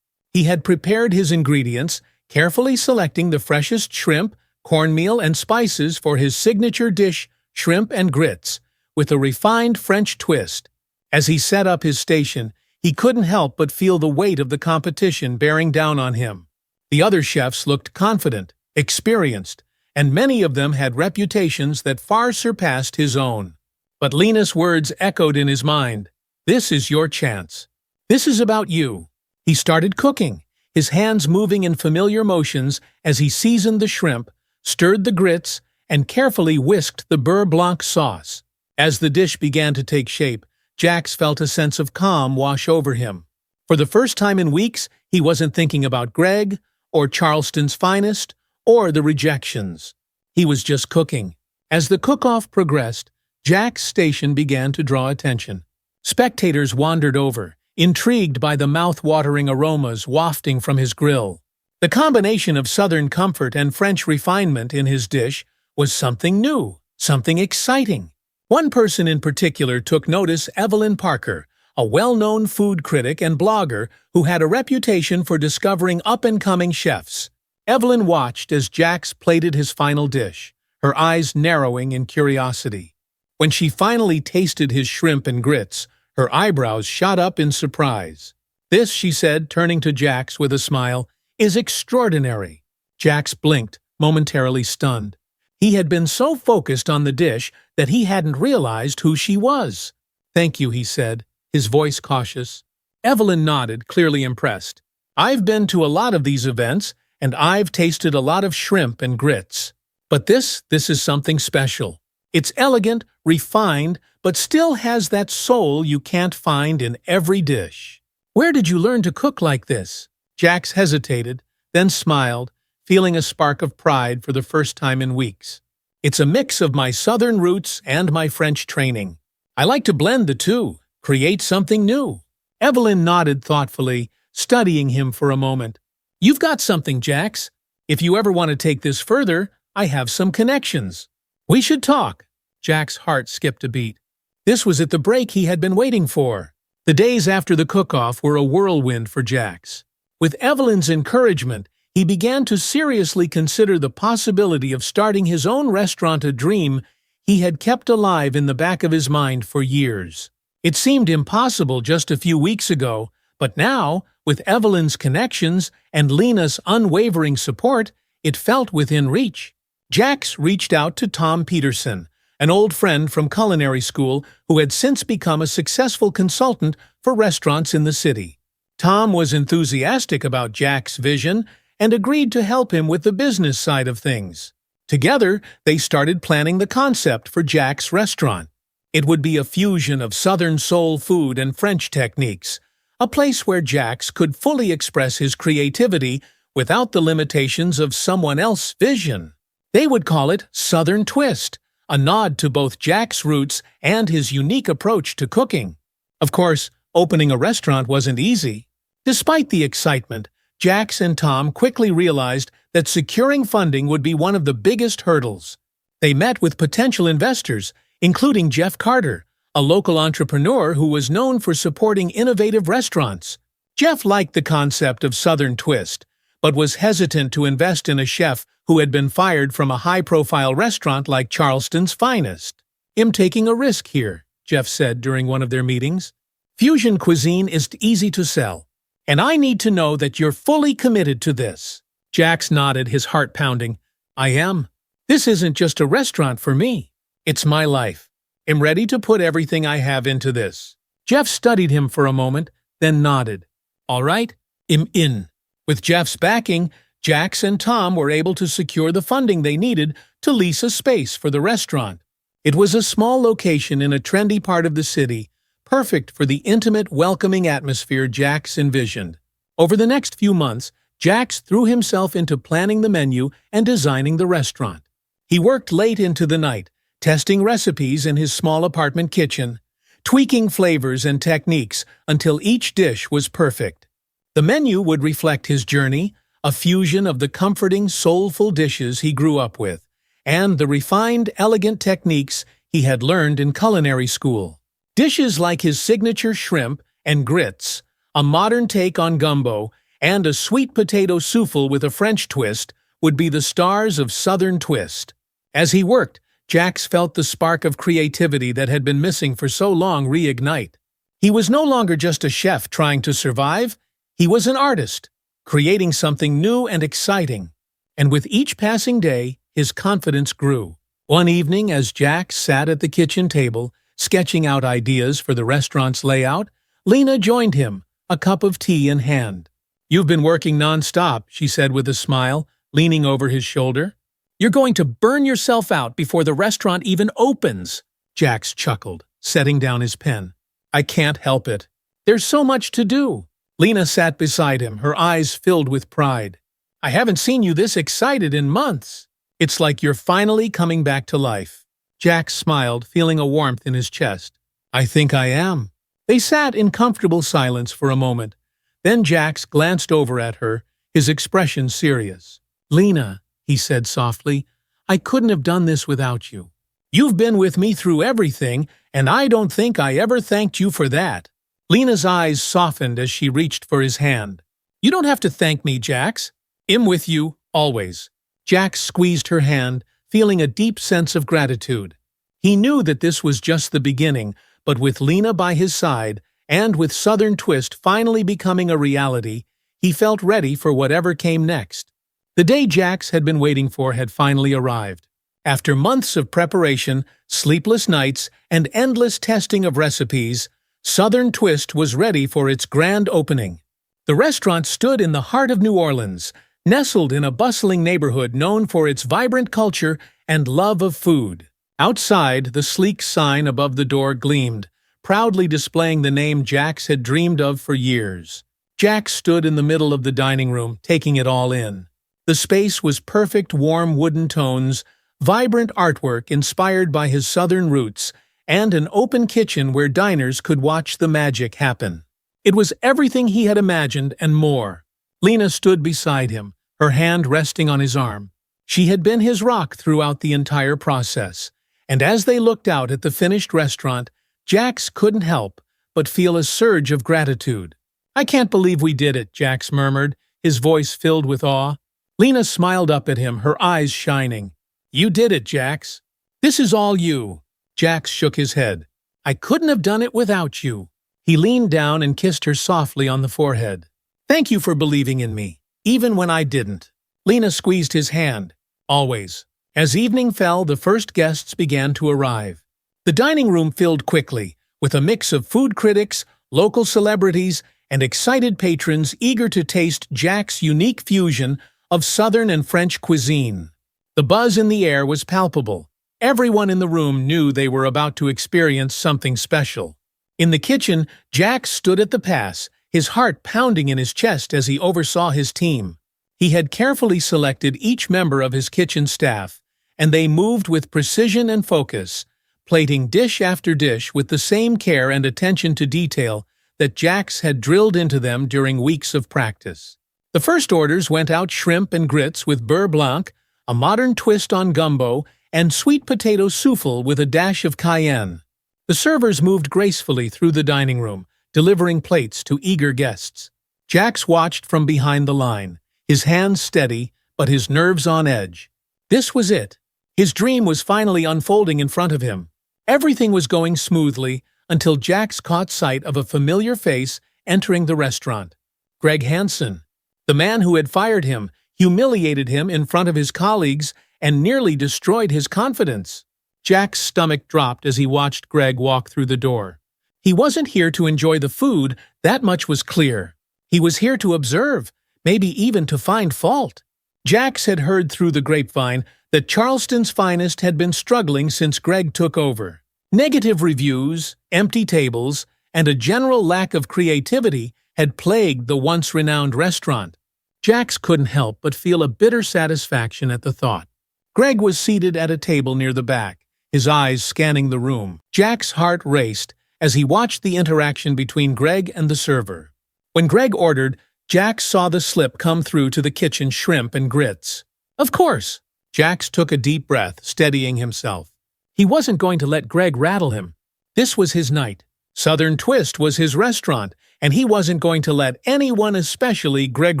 He had prepared his ingredients, carefully selecting the freshest shrimp, cornmeal, and spices for his signature dish, shrimp and grits, with a refined French twist. As he set up his station, he couldn't help but feel the weight of the competition bearing down on him. The other chefs looked confident, experienced, and many of them had reputations that far surpassed his own. But Lena's words echoed in his mind. "This is your chance. This is about you." He started cooking, his hands moving in familiar motions as he seasoned the shrimp, stirred the grits, and carefully whisked the beurre blanc sauce. As the dish began to take shape, Jax felt a sense of calm wash over him. For the first time in weeks, he wasn't thinking about Greg, or Charleston's finest, or the rejections. He was just cooking. As the cook-off progressed, Jack's station began to draw attention. Spectators wandered over, intrigued by the mouth-watering aromas wafting from his grill. The combination of Southern comfort and French refinement in his dish was something new, something exciting. One person in particular took notice: Evelyn Parker, a well-known food critic and blogger who had a reputation for discovering up-and-coming chefs. Evelyn watched as Jax plated his final dish, her eyes narrowing in curiosity. When she finally tasted his shrimp and grits, her eyebrows shot up in surprise. "This," she said, turning to Jax with a smile, "is extraordinary." Jax blinked, momentarily stunned. He had been so focused on the dish that he hadn't realized who she was. "Thank you," he said, his voice cautious. Evelyn nodded, clearly impressed. "I've been to a lot of these events, and I've tasted a lot of shrimp and grits. But this is something special. It's elegant, refined, but still has that soul you can't find in every dish." Where did you learn to cook like this? Jax hesitated, then smiled, feeling a spark of pride for the first time in weeks. It's a mix of my Southern roots and my French training. I like to blend the two, create something new. Evelyn nodded thoughtfully, studying him for a moment. You've got something, Jax. If you ever want to take this further, I have some connections. We should talk. Jack's heart skipped a beat. This was at the break he had been waiting for. The days after the cook-off were a whirlwind for Jax. With Evelyn's encouragement, he began to seriously consider the possibility of starting his own restaurant, a dream he had kept alive in the back of his mind for years. It seemed impossible just a few weeks ago, but now, with Evelyn's connections and Lena's unwavering support, it felt within reach. Jax reached out to Tom Peterson, an old friend from culinary school who had since become a successful consultant for restaurants in the city. Tom was enthusiastic about Jack's vision and agreed to help him with the business side of things. Together, they started planning the concept for Jack's restaurant. It would be a fusion of Southern soul food and French techniques, a place where Jax could fully express his creativity without the limitations of someone else's vision. They would call it Southern Twist, a nod to both Jack's roots and his unique approach to cooking. Of course, opening a restaurant wasn't easy. Despite the excitement, Jax and Tom quickly realized that securing funding would be one of the biggest hurdles. They met with potential investors, including Jeff Carter, a local entrepreneur who was known for supporting innovative restaurants. Jeff liked the concept of Southern Twist, but was hesitant to invest in a chef who had been fired from a high-profile restaurant like Charleston's Finest. "I'm taking a risk here," Jeff said during one of their meetings. "Fusion cuisine is easy to sell, and I need to know that you're fully committed to this." Jax nodded, his heart pounding. "I am. This isn't just a restaurant for me. It's my life. I'm ready to put everything I have into this." Jeff studied him for a moment, then nodded. "All right, I'm in." With Jeff's backing, Jax and Tom were able to secure the funding they needed to lease a space for the restaurant. It was a small location in a trendy part of the city, perfect for the intimate, welcoming atmosphere Jax envisioned. Over the next few months, Jax threw himself into planning the menu and designing the restaurant. He worked late into the night, testing recipes in his small apartment kitchen, tweaking flavors and techniques until each dish was perfect. The menu would reflect his journey, a fusion of the comforting, soulful dishes he grew up with, and the refined, elegant techniques he had learned in culinary school. Dishes like his signature shrimp and grits, a modern take on gumbo, and a sweet potato souffle with a French twist would be the stars of Southern Twist. As he worked, Jax felt the spark of creativity that had been missing for so long reignite. He was no longer just a chef trying to survive, he was an artist, creating something new and exciting. And with each passing day, his confidence grew. One evening, as Jax sat at the kitchen table, sketching out ideas for the restaurant's layout, Lena joined him, a cup of tea in hand. "You've been working nonstop," she said with a smile, leaning over his shoulder. "You're going to burn yourself out before the restaurant even opens," Jax chuckled, setting down his pen. "I can't help it. There's so much to do." Lena sat beside him, her eyes filled with pride. "I haven't seen you this excited in months. It's like you're finally coming back to life." Jax smiled, feeling a warmth in his chest. "I think I am." They sat in comfortable silence for a moment. Then Jax glanced over at her, his expression serious. "Lena," he said softly, "I couldn't have done this without you. You've been with me through everything, and I don't think I ever thanked you for that." Lena's eyes softened as she reached for his hand. "You don't have to thank me, Jax. I'm with you, always." Jax squeezed her hand, feeling a deep sense of gratitude. He knew that this was just the beginning, but with Lena by his side, and with Southern Twist finally becoming a reality, he felt ready for whatever came next. The day Jax had been waiting for had finally arrived. After months of preparation, sleepless nights, and endless testing of recipes, Southern Twist was ready for its grand opening. The restaurant stood in the heart of New Orleans, nestled in a bustling neighborhood known for its vibrant culture and love of food. Outside, the sleek sign above the door gleamed, proudly displaying the name Jax had dreamed of for years. Jax stood in the middle of the dining room, taking it all in. The space was perfect warm wooden tones, vibrant artwork inspired by his southern roots, and an open kitchen where diners could watch the magic happen. It was everything he had imagined and more. Lena stood beside him, her hand resting on his arm. She had been his rock throughout the entire process, and as they looked out at the finished restaurant, Jax couldn't help but feel a surge of gratitude. "I can't believe we did it," Jax murmured, his voice filled with awe. Lena smiled up at him, her eyes shining. "You did it, Jax. This is all you." Jax shook his head. "I couldn't have done it without you." He leaned down and kissed her softly on the forehead. "Thank you for believing in me, even when I didn't." Lena squeezed his hand. "Always." As evening fell, the first guests began to arrive. The dining room filled quickly, with a mix of food critics, local celebrities, and excited patrons eager to taste Jax's unique fusion of Southern and French cuisine. The buzz in the air was palpable. Everyone in the room knew they were about to experience something special. In the kitchen, Jax stood at the pass, his heart pounding in his chest as he oversaw his team. He had carefully selected each member of his kitchen staff, and they moved with precision and focus, plating dish after dish with the same care and attention to detail that Jax had drilled into them during weeks of practice. The first orders went out: shrimp and grits with beurre blanc, a modern twist on gumbo, and sweet potato souffle with a dash of cayenne. The servers moved gracefully through the dining room, delivering plates to eager guests. Jax watched from behind the line, his hands steady, but his nerves on edge. This was it. His dream was finally unfolding in front of him. Everything was going smoothly until Jax caught sight of a familiar face entering the restaurant. Greg Hansen, the man who had fired him, humiliated him in front of his colleagues, and nearly destroyed his confidence. Jax's stomach dropped as he watched Greg walk through the door. He wasn't here to enjoy the food, that much was clear. He was here to observe, maybe even to find fault. Jax had heard through the grapevine that Charleston's finest had been struggling since Greg took over. Negative reviews, empty tables, and a general lack of creativity had plagued the once-renowned restaurant. Jax couldn't help but feel a bitter satisfaction at the thought. Greg was seated at a table near the back, his eyes scanning the room. Jax's heart raced as he watched the interaction between Greg and the server. When Greg ordered, Jax saw the slip come through to the kitchen: shrimp and grits. Of course! Jax took a deep breath, steadying himself. He wasn't going to let Greg rattle him. This was his night. Southern Twist was his restaurant, and he wasn't going to let anyone, especially Greg,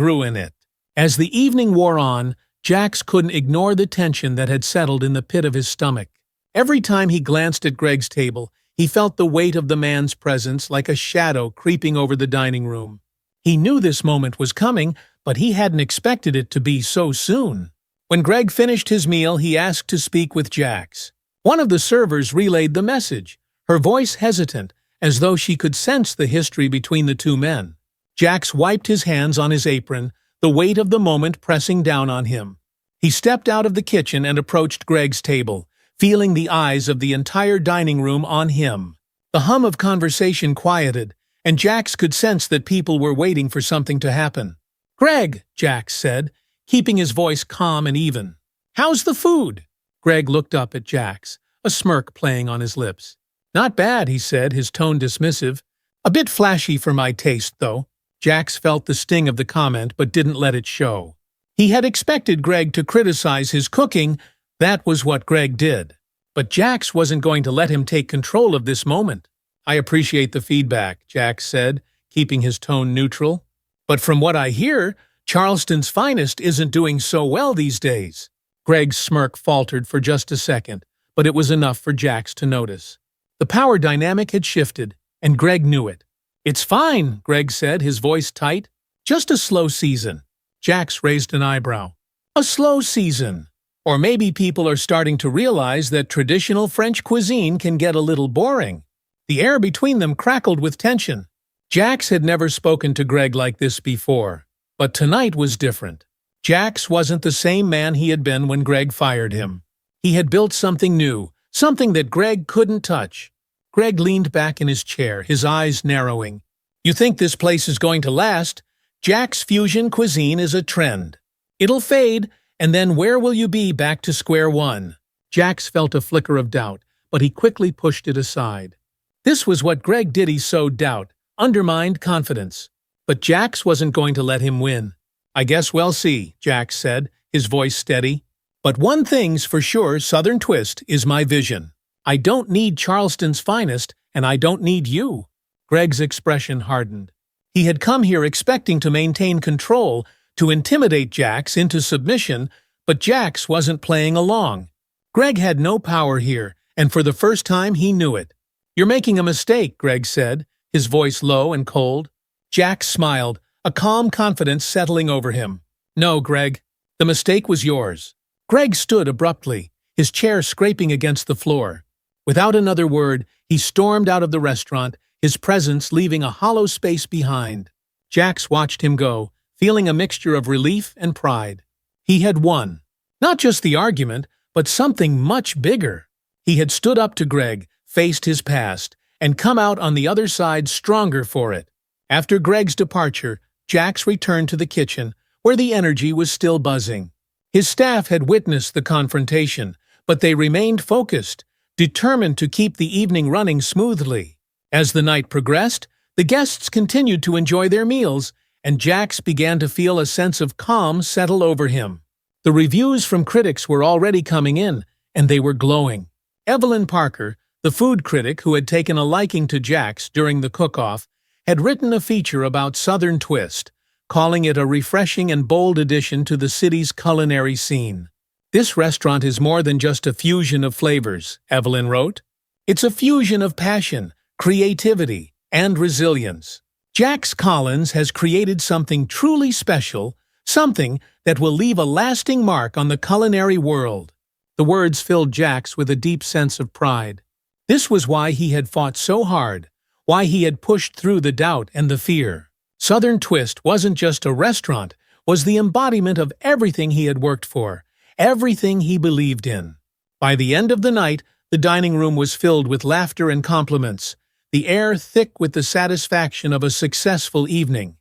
ruin it. As the evening wore on, Jax couldn't ignore the tension that had settled in the pit of his stomach. Every time he glanced at Greg's table, he felt the weight of the man's presence like a shadow creeping over the dining room. He knew this moment was coming, but he hadn't expected it to be so soon. When Greg finished his meal, he asked to speak with Jax. One of the servers relayed the message, her voice hesitant, as though she could sense the history between the two men. Jax wiped his hands on his apron, the weight of the moment pressing down on him. He stepped out of the kitchen and approached Greg's table, feeling the eyes of the entire dining room on him. The hum of conversation quieted, and Jax could sense that people were waiting for something to happen. "Greg," Jax said, keeping his voice calm and even. "How's the food?" Greg looked up at Jax, a smirk playing on his lips. "Not bad," he said, his tone dismissive. "A bit flashy for my taste, though." Jax felt the sting of the comment but didn't let it show. He had expected Greg to criticize his cooking. That was what Greg did. But Jax wasn't going to let him take control of this moment. "I appreciate the feedback," Jax said, keeping his tone neutral. "But from what I hear, Charleston's finest isn't doing so well these days." Greg's smirk faltered for just a second, but it was enough for Jax to notice. The power dynamic had shifted, and Greg knew it. "It's fine," Greg said, his voice tight. "Just a slow season." Jax raised an eyebrow. "A slow season? Or maybe people are starting to realize that traditional French cuisine can get a little boring." The air between them crackled with tension. Jax had never spoken to Greg like this before, but tonight was different. Jax wasn't the same man he had been when Greg fired him. He had built something new, something that Greg couldn't touch. Greg leaned back in his chair, his eyes narrowing. You think this place is going to last? Jack's fusion cuisine is a trend. It'll fade, and then where will you be back to square one? Jax felt a flicker of doubt, but he quickly pushed it aside. This was what Greg did. He sowed doubt, undermined confidence. But Jax wasn't going to let him win. I guess we'll see, Jax said, his voice steady. But one thing's for sure, Southern Twist is my vision. I don't need Charleston's finest, and I don't need you. Greg's expression hardened. He had come here expecting to maintain control, to intimidate Jax into submission, but Jax wasn't playing along. Greg had no power here, and for the first time he knew it. You're making a mistake, Greg said, his voice low and cold. Jax smiled, a calm confidence settling over him. No, Greg, the mistake was yours. Greg stood abruptly, his chair scraping against the floor. Without another word, he stormed out of the restaurant, his presence leaving a hollow space behind. Jax watched him go, feeling a mixture of relief and pride. He had won. Not just the argument, but something much bigger. He had stood up to Greg, faced his past, and come out on the other side stronger for it. After Greg's departure, Jax returned to the kitchen, where the energy was still buzzing. His staff had witnessed the confrontation, but they remained focused, determined to keep the evening running smoothly. As the night progressed, the guests continued to enjoy their meals, and Jax began to feel a sense of calm settle over him. The reviews from critics were already coming in, and they were glowing. Evelyn Parker, the food critic who had taken a liking to Jax during the cook-off, had written a feature about Southern Twist, calling it a refreshing and bold addition to the city's culinary scene. This restaurant is more than just a fusion of flavors, Evelyn wrote. It's a fusion of passion, creativity, and resilience. Jax Collins has created something truly special, something that will leave a lasting mark on the culinary world. The words filled Jax with a deep sense of pride. This was why he had fought so hard, why he had pushed through the doubt and the fear. Southern Twist wasn't just a restaurant, was the embodiment of everything he had worked for, everything he believed in. By the end of the night, the dining room was filled with laughter and compliments, the air thick with the satisfaction of a successful evening.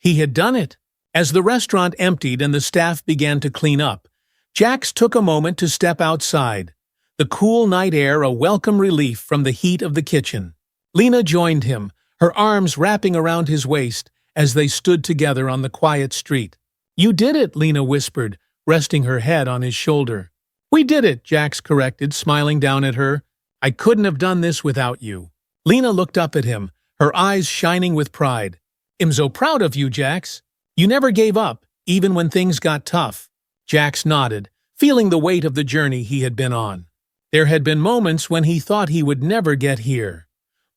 He had done it. As the restaurant emptied and the staff began to clean up, Jax took a moment to step outside, the cool night air a welcome relief from the heat of the kitchen. Lena joined him, her arms wrapping around his waist as they stood together on the quiet street. You did it, Lena whispered, resting her head on his shoulder. We did it, Jax corrected, smiling down at her. I couldn't have done this without you. Lena looked up at him, her eyes shining with pride. I'm so proud of you, Jax. You never gave up, even when things got tough. Jax nodded, feeling the weight of the journey he had been on. There had been moments when he thought he would never get here.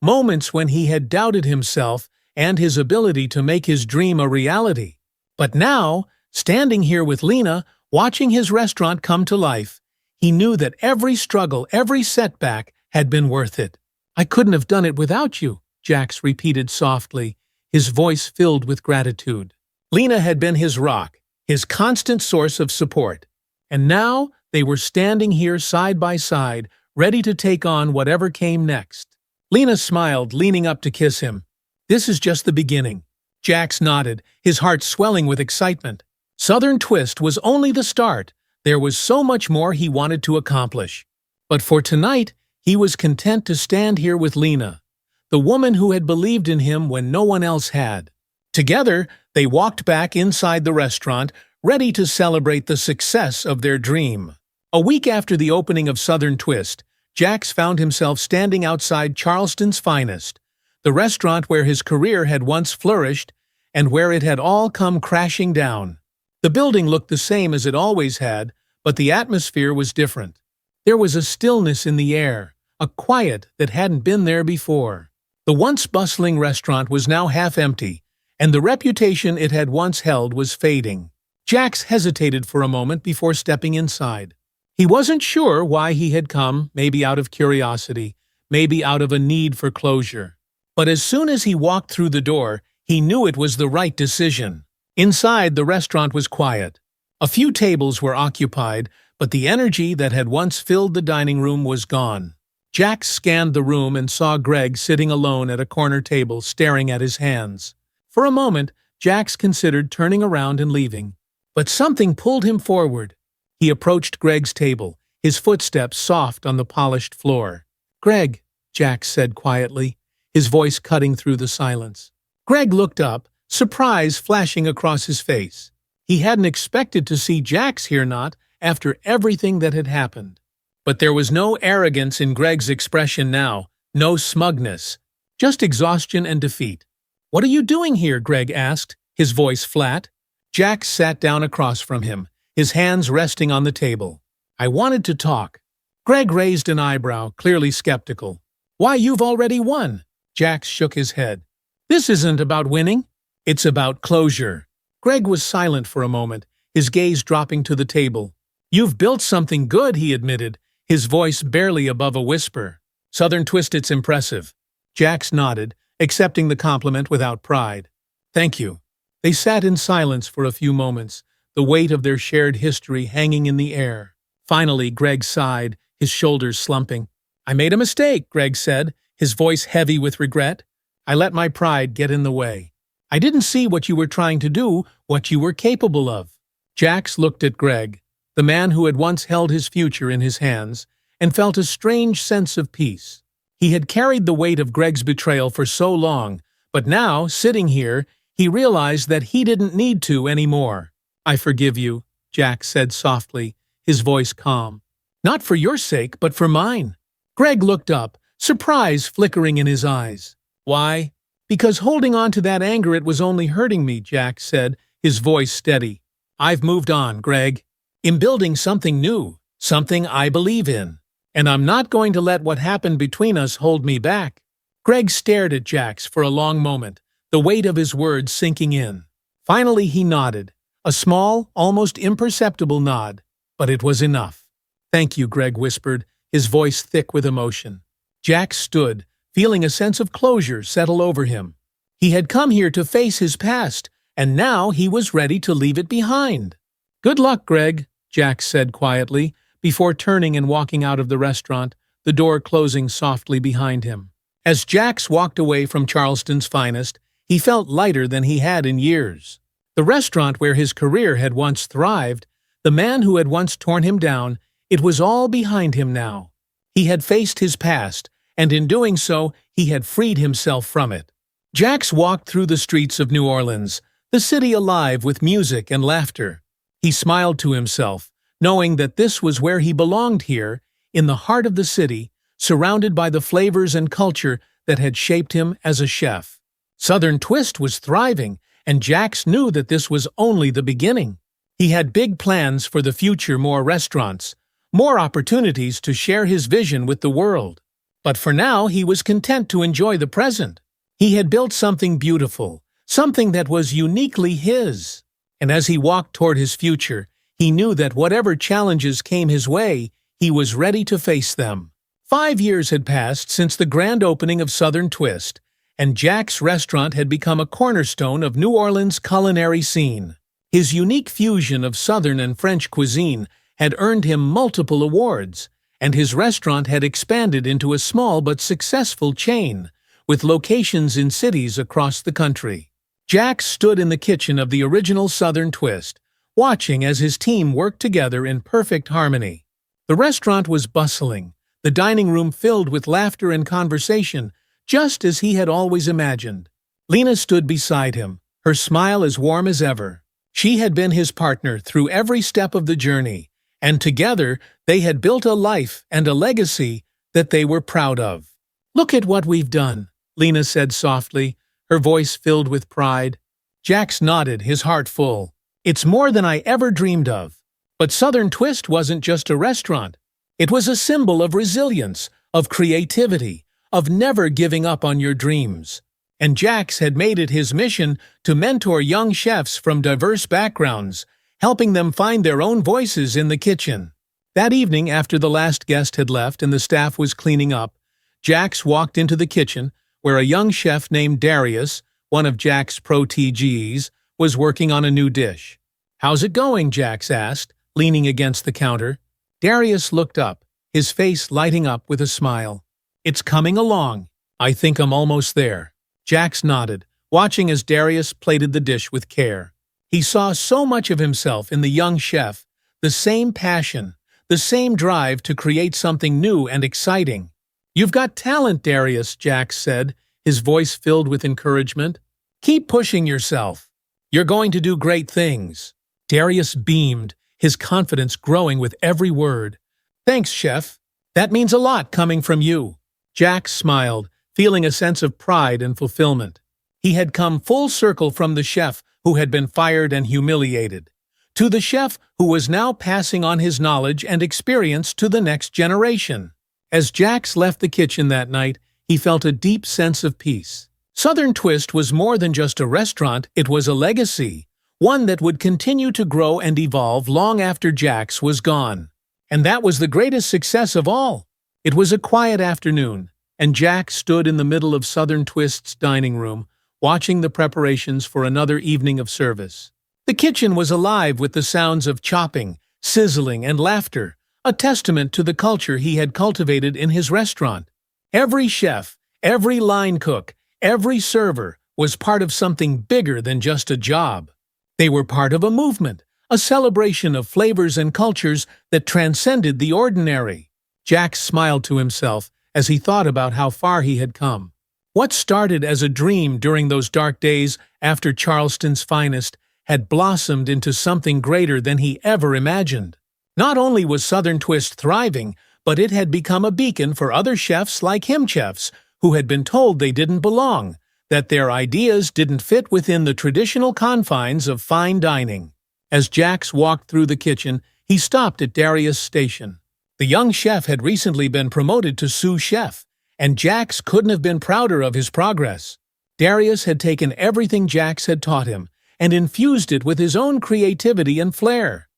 Moments when he had doubted himself and his ability to make his dream a reality. But now, standing here with Lena, watching his restaurant come to life, he knew that every struggle, every setback had been worth it. I couldn't have done it without you, Jax repeated softly, his voice filled with gratitude. Lena had been his rock, his constant source of support. And now they were standing here side by side, ready to take on whatever came next. Lena smiled, leaning up to kiss him. This is just the beginning. Jax nodded, his heart swelling with excitement. Southern Twist was only the start. There was so much more he wanted to accomplish. But for tonight, he was content to stand here with Lena, the woman who had believed in him when no one else had. Together, they walked back inside the restaurant, ready to celebrate the success of their dream. A week after the opening of Southern Twist, Jax found himself standing outside Charleston's finest, the restaurant where his career had once flourished and where it had all come crashing down. The building looked the same as it always had, but the atmosphere was different. There was a stillness in the air, a quiet that hadn't been there before. The once bustling restaurant was now half empty, and the reputation it had once held was fading. Jax hesitated for a moment before stepping inside. He wasn't sure why he had come, maybe out of curiosity, maybe out of a need for closure. But as soon as he walked through the door, he knew it was the right decision. Inside, the restaurant was quiet. A few tables were occupied, but the energy that had once filled the dining room was gone. Jack scanned the room and saw Greg sitting alone at a corner table staring at his hands. For a moment, Jax considered turning around and leaving. But something pulled him forward. He approached Greg's table, his footsteps soft on the polished floor. "Greg," Jax said quietly, his voice cutting through the silence. Greg looked up, surprise flashing across his face. He hadn't expected to see Jax here, not after everything that had happened. But there was no arrogance in Greg's expression now, no smugness, just exhaustion and defeat. "What are you doing here?" Greg asked, his voice flat. Jax sat down across from him, his hands resting on the table. "I wanted to talk." Greg raised an eyebrow, clearly skeptical. "Why, you've already won." Jax shook his head. "This isn't about winning. It's about closure." Greg was silent for a moment, his gaze dropping to the table. "You've built something good," he admitted, his voice barely above a whisper. "Southern Twist, it's impressive." Jax nodded, accepting the compliment without pride. "Thank you." They sat in silence for a few moments, the weight of their shared history hanging in the air. Finally, Greg sighed, his shoulders slumping. "I made a mistake," Greg said, his voice heavy with regret. "I let my pride get in the way. I didn't see what you were trying to do, what you were capable of." Jax looked at Greg, the man who had once held his future in his hands, and felt a strange sense of peace. He had carried the weight of Greg's betrayal for so long, but now, sitting here, he realized that he didn't need to anymore. "I forgive you," Jack said softly, his voice calm. "Not for your sake, but for mine." Greg looked up, surprise flickering in his eyes. "Why?" "Because holding on to that anger, it was only hurting me," Jack said, his voice steady. "I've moved on, Greg. I'm building something new, something I believe in. And I'm not going to let what happened between us hold me back." Greg stared at Jax for a long moment, the weight of his words sinking in. Finally he nodded, a small, almost imperceptible nod, but it was enough. "Thank you," Greg whispered, his voice thick with emotion. Jax stood, feeling a sense of closure settle over him. He had come here to face his past, and now he was ready to leave it behind. "Good luck, Greg," Jax said quietly, before turning and walking out of the restaurant, the door closing softly behind him. As Jax walked away from Charleston's finest, he felt lighter than he had in years. The restaurant where his career had once thrived, the man who had once torn him down, it was all behind him now. He had faced his past, and in doing so, he had freed himself from it. Jax walked through the streets of New Orleans, the city alive with music and laughter. He smiled to himself, knowing that this was where he belonged here, in the heart of the city, surrounded by the flavors and culture that had shaped him as a chef. Southern Twist was thriving, and Jax knew that this was only the beginning. He had big plans for the future, more restaurants, more opportunities to share his vision with the world. But for now, he was content to enjoy the present. He had built something beautiful, something that was uniquely his. And as he walked toward his future, he knew that whatever challenges came his way, he was ready to face them. 5 years had passed since the grand opening of Southern Twist, and Jack's restaurant had become a cornerstone of New Orleans' culinary scene. His unique fusion of Southern and French cuisine had earned him multiple awards, and his restaurant had expanded into a small but successful chain, with locations in cities across the country. Jack stood in the kitchen of the original Southern Twist, watching as his team worked together in perfect harmony. The restaurant was bustling, the dining room filled with laughter and conversation, just as he had always imagined. Lena stood beside him, her smile as warm as ever. She had been his partner through every step of the journey, and together they had built a life and a legacy that they were proud of. "Look at what we've done," Lena said softly, her voice filled with pride. Jax nodded, his heart full. "It's more than I ever dreamed of." But Southern Twist wasn't just a restaurant. It was a symbol of resilience, of creativity, of never giving up on your dreams. And Jax had made it his mission to mentor young chefs from diverse backgrounds, helping them find their own voices in the kitchen. That evening, after the last guest had left and the staff was cleaning up, Jax walked into the kitchen, where a young chef named Darius, one of Jack's proteges, was working on a new dish. "How's it going?" Jax asked, leaning against the counter. Darius looked up, his face lighting up with a smile. "It's coming along. I think I'm almost there." Jax nodded, watching as Darius plated the dish with care. He saw so much of himself in the young chef, the same passion, the same drive to create something new and exciting. "You've got talent, Darius," Jax said, his voice filled with encouragement. "Keep pushing yourself. You're going to do great things." Darius beamed, his confidence growing with every word. "Thanks, chef. That means a lot coming from you." Jax smiled, feeling a sense of pride and fulfillment. He had come full circle from the chef who had been fired and humiliated, to the chef who was now passing on his knowledge and experience to the next generation. As Jax left the kitchen that night, he felt a deep sense of peace. Southern Twist was more than just a restaurant, it was a legacy, one that would continue to grow and evolve long after Jax was gone. And that was the greatest success of all. It was a quiet afternoon, and Jax stood in the middle of Southern Twist's dining room, watching the preparations for another evening of service. The kitchen was alive with the sounds of chopping, sizzling, and laughter, a testament to the culture he had cultivated in his restaurant. Every chef, every line cook, every server was part of something bigger than just a job. They were part of a movement, a celebration of flavors and cultures that transcended the ordinary. Jax smiled to himself as he thought about how far he had come. What started as a dream during those dark days after Charleston's finest had blossomed into something greater than he ever imagined. Not only was Southern Twist thriving, but it had become a beacon for other chefs like him, chefs who had been told they didn't belong, that their ideas didn't fit within the traditional confines of fine dining. As Jax walked through the kitchen, he stopped at Darius' station. The young chef had recently been promoted to sous chef, and Jax couldn't have been prouder of his progress. Darius had taken everything Jax had taught him and infused it with his own creativity and flair,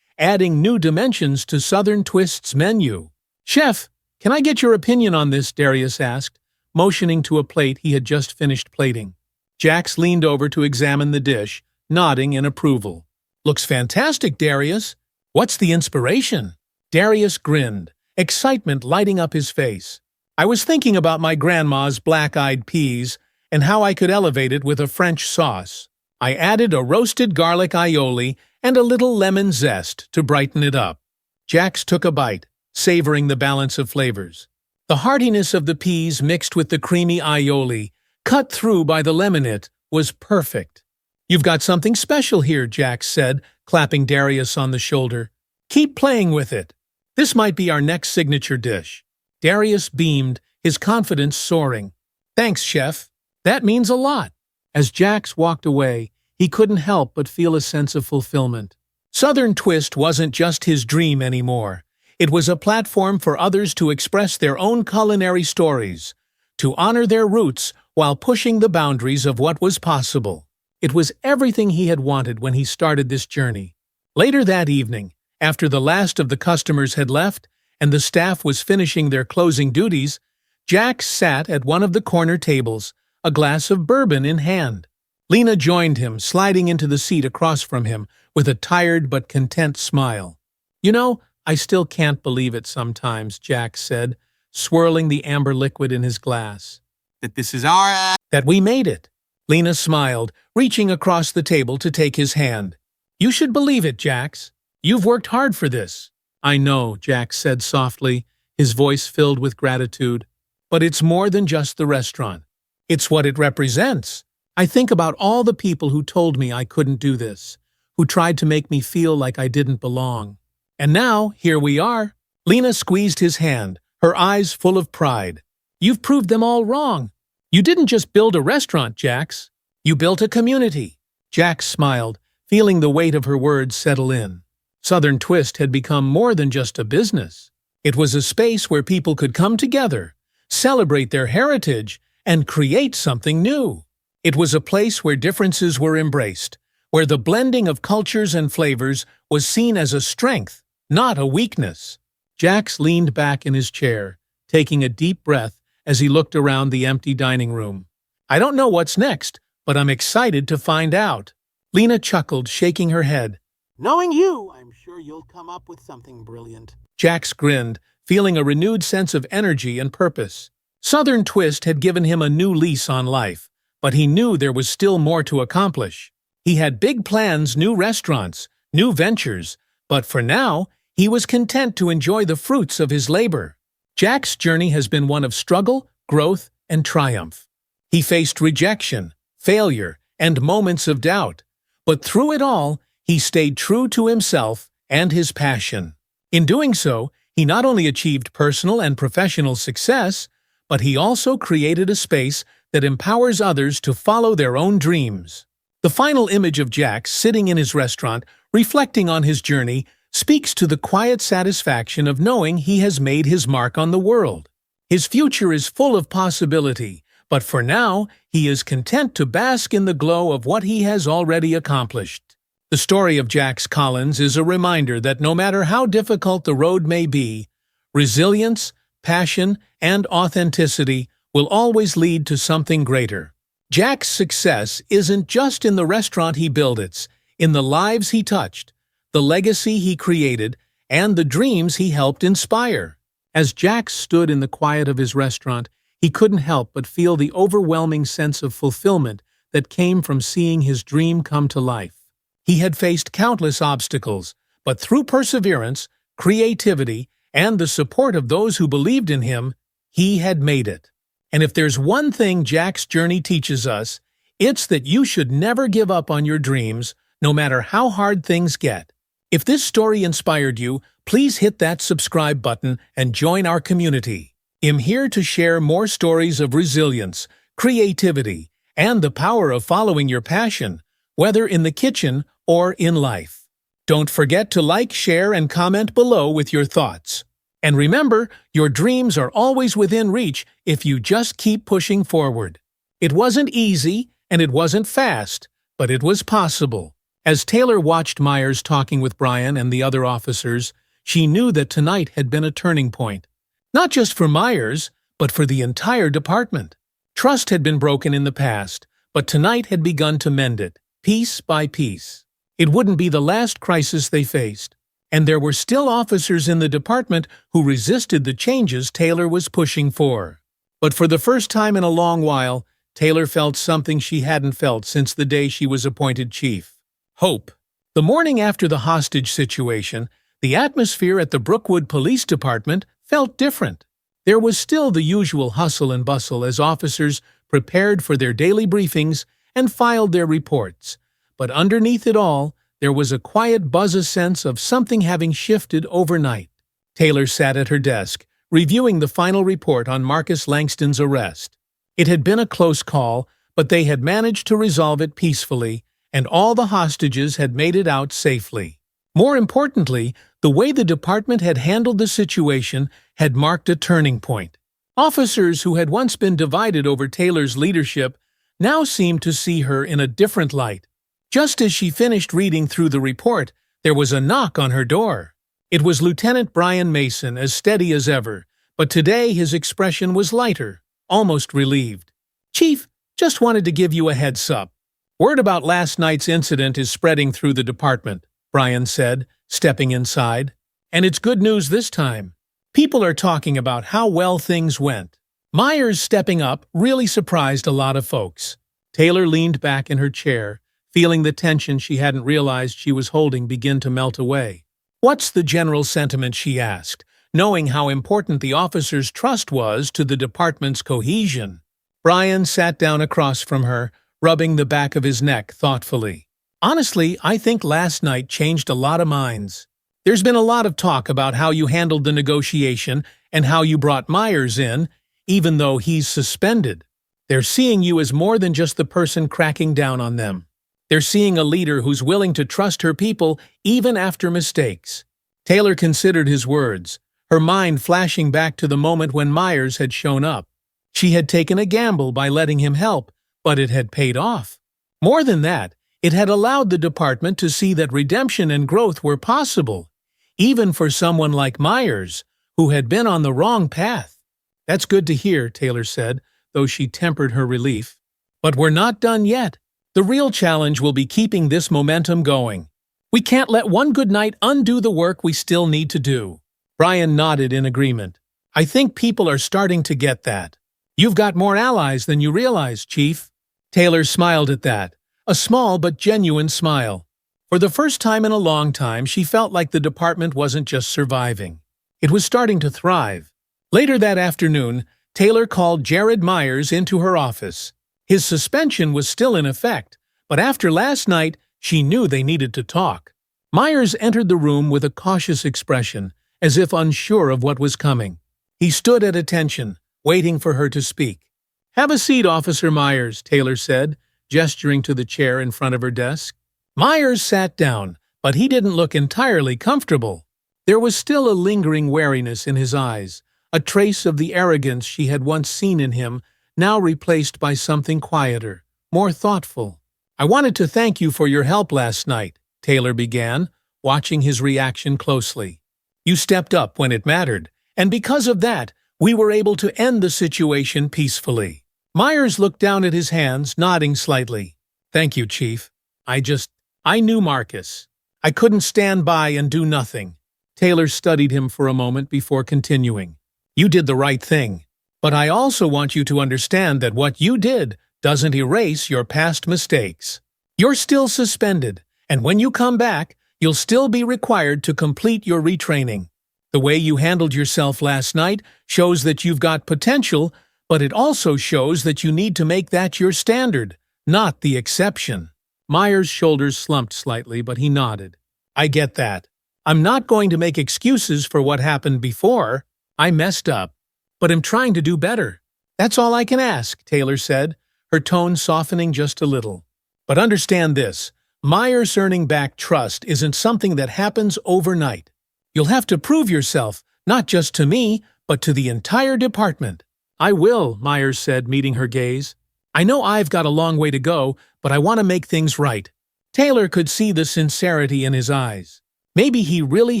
adding new dimensions to Southern Twist's menu. "Chef, can I get your opinion on this?" Darius asked, motioning to a plate he had just finished plating. Jax leaned over to examine the dish, nodding in approval. "Looks fantastic, Darius. What's the inspiration?" Darius grinned, excitement lighting up his face. "I was thinking about my grandma's black-eyed peas and how I could elevate it with a French sauce. I added a roasted garlic aioli and a little lemon zest to brighten it up." Jax took a bite, savoring the balance of flavors. The heartiness of the peas mixed with the creamy aioli, cut through by the lemonade, was perfect. "You've got something special here," Jax said, clapping Darius on the shoulder. "Keep playing with it. This might be our next signature dish." Darius beamed, his confidence soaring. "Thanks, chef. That means a lot." As Jax walked away, he couldn't help but feel a sense of fulfillment. Southern Twist wasn't just his dream anymore. It was a platform for others to express their own culinary stories, to honor their roots while pushing the boundaries of what was possible. It was everything he had wanted when he started this journey. Later that evening, after the last of the customers had left and the staff was finishing their closing duties, Jax sat at one of the corner tables, a glass of bourbon in hand. Lena joined him, sliding into the seat across from him with a tired but content smile. "You know, I still can't believe it sometimes," Jax said, swirling the amber liquid in his glass. "That we made it." Lena smiled, reaching across the table to take his hand. "You should believe it, Jax. You've worked hard for this." "I know," Jax said softly, his voice filled with gratitude. "But it's more than just the restaurant. It's what it represents. I think about all the people who told me I couldn't do this, who tried to make me feel like I didn't belong. And now, here we are." Lena squeezed his hand, her eyes full of pride. "You've proved them all wrong. You didn't just build a restaurant, Jax. You built a community." Jax smiled, feeling the weight of her words settle in. Southern Twist had become more than just a business. It was a space where people could come together, celebrate their heritage, and create something new. It was a place where differences were embraced, where the blending of cultures and flavors was seen as a strength, not a weakness. Jax leaned back in his chair, taking a deep breath as he looked around the empty dining room. "I don't know what's next, but I'm excited to find out." Lena chuckled, shaking her head. "Knowing you, I'm sure you'll come up with something brilliant." Jax grinned, feeling a renewed sense of energy and purpose. Southern Twist had given him a new lease on life, but he knew there was still more to accomplish. He had big plans, new restaurants, new ventures, but for now, he was content to enjoy the fruits of his labor. Jack's journey has been one of struggle, growth, and triumph. He faced rejection, failure, and moments of doubt, but through it all, he stayed true to himself and his passion. In doing so, he not only achieved personal and professional success, but he also created a space that empowers others to follow their own dreams. The final image of Jack sitting in his restaurant, reflecting on his journey, speaks to the quiet satisfaction of knowing he has made his mark on the world. His future is full of possibility, but for now, he is content to bask in the glow of what he has already accomplished. The story of Jack Collins is a reminder that no matter how difficult the road may be, resilience, passion, and authenticity will always lead to something greater. Jack's success isn't just in the restaurant he built, it's in the lives he touched, the legacy he created, and the dreams he helped inspire. As Jack stood in the quiet of his restaurant, he couldn't help but feel the overwhelming sense of fulfillment that came from seeing his dream come to life. He had faced countless obstacles, but through perseverance, creativity, and the support of those who believed in him, he had made it. And if there's one thing Jack's journey teaches us, it's that you should never give up on your dreams, no matter how hard things get. If this story inspired you, please hit that subscribe button and join our community. I'm here to share more stories of resilience, creativity, and the power of following your passion, whether in the kitchen or in life. Don't forget to like, share, and comment below with your thoughts. And remember, your dreams are always within reach if you just keep pushing forward. It wasn't easy and it wasn't fast, but it was possible. As Taylor watched Myers talking with Brian and the other officers, she knew that tonight had been a turning point. Not just for Myers, but for the entire department. Trust had been broken in the past, but tonight had begun to mend it, piece by piece. It wouldn't be the last crisis they faced, and there were still officers in the department who resisted the changes Taylor was pushing for. But for the first time in a long while, Taylor felt something she hadn't felt since the day she was appointed chief. Hope. The morning after the hostage situation, the atmosphere at the Brookwood Police Department felt different. There was still the usual hustle and bustle as officers prepared for their daily briefings and filed their reports. But underneath it all, there was a quiet buzz, a sense of something having shifted overnight. Taylor sat at her desk, reviewing the final report on Marcus Langston's arrest. It had been a close call, but they had managed to resolve it peacefully, and all the hostages had made it out safely. More importantly, the way the department had handled the situation had marked a turning point. Officers who had once been divided over Taylor's leadership now seemed to see her in a different light. Just as she finished reading through the report, there was a knock on her door. It was Lieutenant Brian Mason, as steady as ever, but today his expression was lighter, almost relieved. "Chief, just wanted to give you a heads up. Word about last night's incident is spreading through the department," Brian said, stepping inside. "And it's good news this time. People are talking about how well things went." Myers stepping up really surprised a lot of folks. Taylor leaned back in her chair, feeling the tension she hadn't realized she was holding begin to melt away. "What's the general sentiment?" she asked, knowing how important the officers' trust was to the department's cohesion. Brian sat down across from her, rubbing the back of his neck thoughtfully. "Honestly, I think last night changed a lot of minds. There's been a lot of talk about how you handled the negotiation and how you brought Myers in, even though he's suspended. They're seeing you as more than just the person cracking down on them. They're seeing a leader who's willing to trust her people even after mistakes." Taylor considered his words, her mind flashing back to the moment when Myers had shown up. She had taken a gamble by letting him help, but it had paid off. More than that, it had allowed the department to see that redemption and growth were possible, even for someone like Myers, who had been on the wrong path. "That's good to hear," Taylor said, though she tempered her relief. "But we're not done yet. The real challenge will be keeping this momentum going. We can't let one good night undo the work we still need to do." Brian nodded in agreement. I think people are starting to get that. You've got more allies than you realize, Chief. Taylor smiled at that, a small but genuine smile. For the first time in a long time, she felt like the department wasn't just surviving. It was starting to thrive. Later that afternoon, Taylor called Jared Myers into her office. His suspension was still in effect, but after last night, she knew they needed to talk. Myers entered the room with a cautious expression, as if unsure of what was coming. He stood at attention, waiting for her to speak. "Have a seat, Officer Myers," Taylor said, gesturing to the chair in front of her desk. Myers sat down, but he didn't look entirely comfortable. There was still a lingering wariness in his eyes, a trace of the arrogance she had once seen in him, now replaced by something quieter, more thoughtful. "I wanted to thank you for your help last night," Taylor began, watching his reaction closely. "You stepped up when it mattered, and because of that, we were able to end the situation peacefully." Myers looked down at his hands, nodding slightly. "Thank you, Chief. I knew Marcus. I couldn't stand by and do nothing." Taylor studied him for a moment before continuing. "You did the right thing. But I also want you to understand that what you did doesn't erase your past mistakes. You're still suspended, and when you come back, you'll still be required to complete your retraining. The way you handled yourself last night shows that you've got potential, but it also shows that you need to make that your standard, not the exception." Myers' shoulders slumped slightly, but he nodded. "I get that. I'm not going to make excuses for what happened before. I messed up, but I'm trying to do better. That's all I can ask," Taylor said, her tone softening just a little. "But understand this, Myers earning back trust isn't something that happens overnight. You'll have to prove yourself, not just to me, but to the entire department." "I will," Myers said, meeting her gaze. "I know I've got a long way to go, but I want to make things right." Taylor could see the sincerity in his eyes. Maybe he really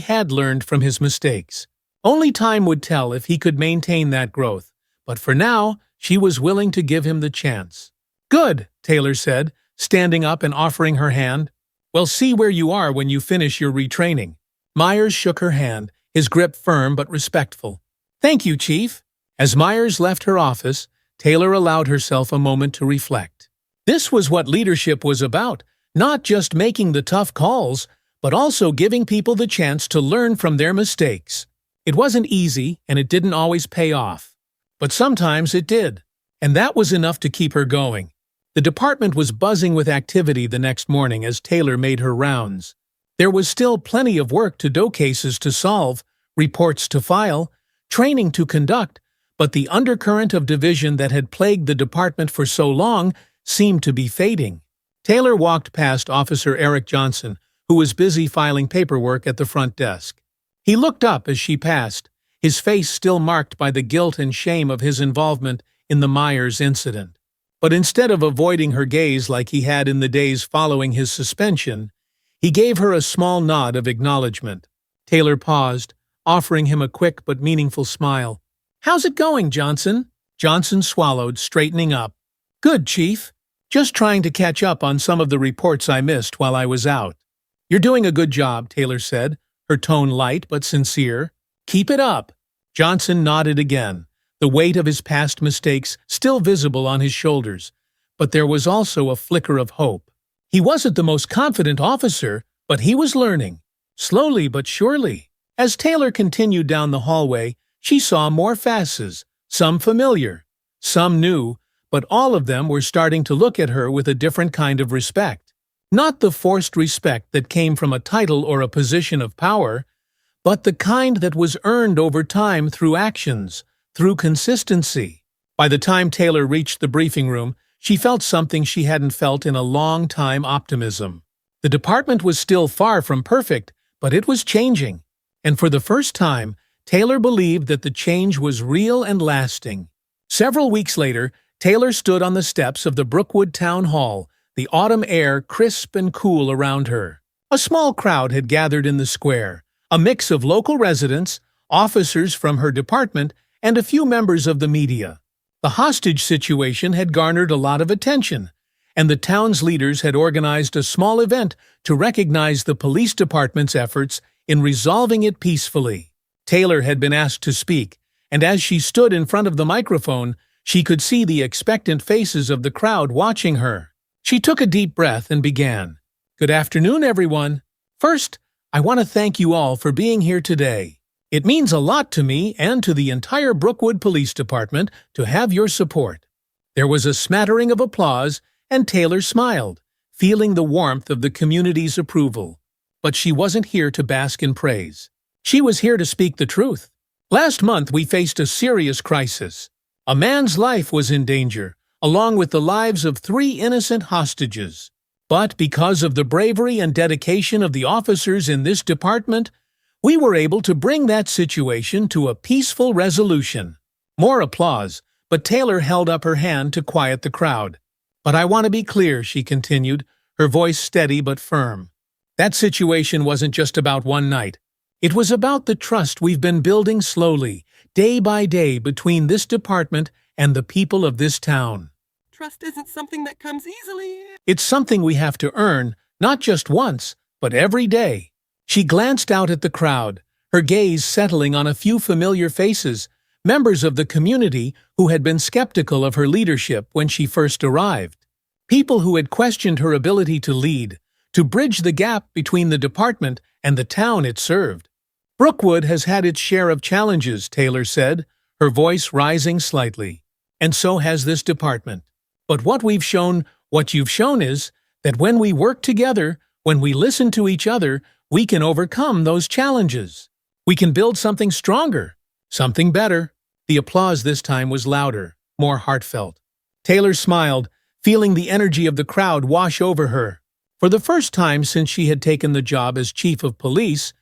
had learned from his mistakes. Only time would tell if he could maintain that growth, but for now, she was willing to give him the chance. "Good," Taylor said, standing up and offering her hand. "Well, see where you are when you finish your retraining." Myers shook her hand, his grip firm but respectful. "Thank you, Chief." As Myers left her office, Taylor allowed herself a moment to reflect. This was what leadership was about, not just making the tough calls, but also giving people the chance to learn from their mistakes. It wasn't easy, and it didn't always pay off. But sometimes it did, and that was enough to keep her going. The department was buzzing with activity the next morning as Taylor made her rounds. There was still plenty of work to do, cases to solve, reports to file, training to conduct, but the undercurrent of division that had plagued the department for so long seemed to be fading. Taylor walked past Officer Eric Johnson, who was busy filing paperwork at the front desk. He looked up as she passed, his face still marked by the guilt and shame of his involvement in the Myers incident. But instead of avoiding her gaze like he had in the days following his suspension, he gave her a small nod of acknowledgement. Taylor paused, offering him a quick but meaningful smile. "How's it going, Johnson?" Johnson swallowed, straightening up. "Good, Chief. Just trying to catch up on some of the reports I missed while I was out." "You're doing a good job," Taylor said, her tone light but sincere. "Keep it up." Johnson nodded again, the weight of his past mistakes still visible on his shoulders, but there was also a flicker of hope. He wasn't the most confident officer, but he was learning, slowly but surely. As Taylor continued down the hallway, she saw more faces, some familiar, some new, but all of them were starting to look at her with a different kind of respect. Not the forced respect that came from a title or a position of power, but the kind that was earned over time through actions, through consistency. By the time Taylor reached the briefing room, she felt something she hadn't felt in a long time: optimism. The department was still far from perfect, but it was changing. And for the first time, Taylor believed that the change was real and lasting. Several weeks later, Taylor stood on the steps of the Brookwood Town Hall, the autumn air crisp and cool around her. A small crowd had gathered in the square, a mix of local residents, officers from her department, and a few members of the media. The hostage situation had garnered a lot of attention, and the town's leaders had organized a small event to recognize the police department's efforts in resolving it peacefully. Taylor had been asked to speak, and as she stood in front of the microphone, she could see the expectant faces of the crowd watching her. She took a deep breath and began. "Good afternoon, everyone. First, I want to thank you all for being here today. It means a lot to me and to the entire Brookwood Police Department to have your support." There was a smattering of applause, and Taylor smiled, feeling the warmth of the community's approval. But she wasn't here to bask in praise. She was here to speak the truth. Last month we faced a serious crisis. A man's life was in danger, along with the lives of 3 innocent hostages. But because of the bravery and dedication of the officers in this department, we were able to bring that situation to a peaceful resolution. More applause, but Taylor held up her hand to quiet the crowd. "But I want to be clear," she continued, her voice steady but firm. "That situation wasn't just about one night. It was about the trust we've been building slowly, day by day, between this department and the people of this town. Trust isn't something that comes easily. It's something we have to earn, not just once, but every day." She glanced out at the crowd, her gaze settling on a few familiar faces, members of the community who had been skeptical of her leadership when she first arrived. People who had questioned her ability to lead, to bridge the gap between the department and the town it served. "Brookwood has had its share of challenges," Taylor said, her voice rising slightly. "And so has this department. But what you've shown is that when we work together, when we listen to each other, we can overcome those challenges. We can build something stronger, something better." The applause this time was louder, more heartfelt. Taylor smiled, feeling the energy of the crowd wash over her. For the first time since she had taken the job as chief of police,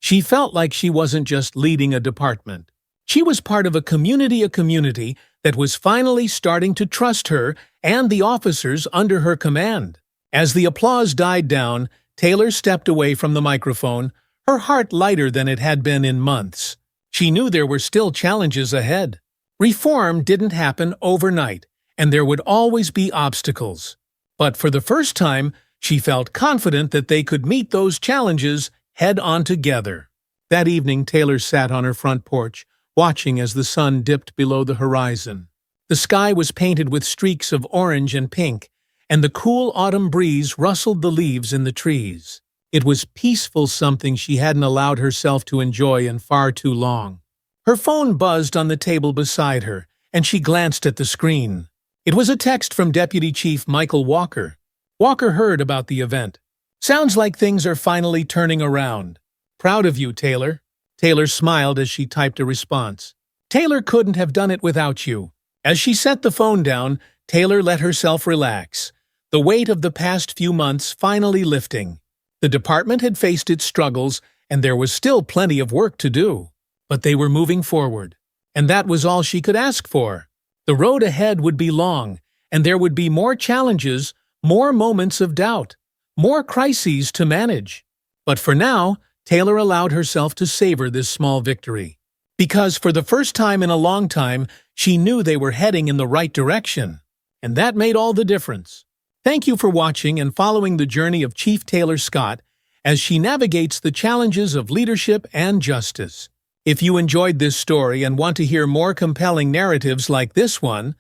she felt like she wasn't just leading a department. She was part of a community that was finally starting to trust her and the officers under her command. As the applause died down, Taylor stepped away from the microphone, her heart lighter than it had been in months. She knew there were still challenges ahead. Reform didn't happen overnight, and there would always be obstacles. But for the first time, she felt confident that they could meet those challenges head-on together. That evening, Taylor sat on her front porch, watching as the sun dipped below the horizon. The sky was painted with streaks of orange and pink, and the cool autumn breeze rustled the leaves in the trees. It was peaceful, something she hadn't allowed herself to enjoy in far too long. Her phone buzzed on the table beside her, and she glanced at the screen. It was a text from Deputy Chief Michael Walker. Walker heard about the event. "Sounds like things are finally turning around. Proud of you, Taylor." Taylor smiled as she typed a response. "Taylor couldn't have done it without you." As she set the phone down, Taylor let herself relax, the weight of the past few months finally lifting. The department had faced its struggles, and there was still plenty of work to do. But they were moving forward, and that was all she could ask for. The road ahead would be long, and there would be more challenges, more moments of doubt, more crises to manage. But for now, Taylor allowed herself to savor this small victory. Because for the first time in a long time, she knew they were heading in the right direction. And that made all the difference. Thank you for watching and following the journey of Chief Taylor Scott as she navigates the challenges of leadership and justice. If you enjoyed this story and want to hear more compelling narratives like this one,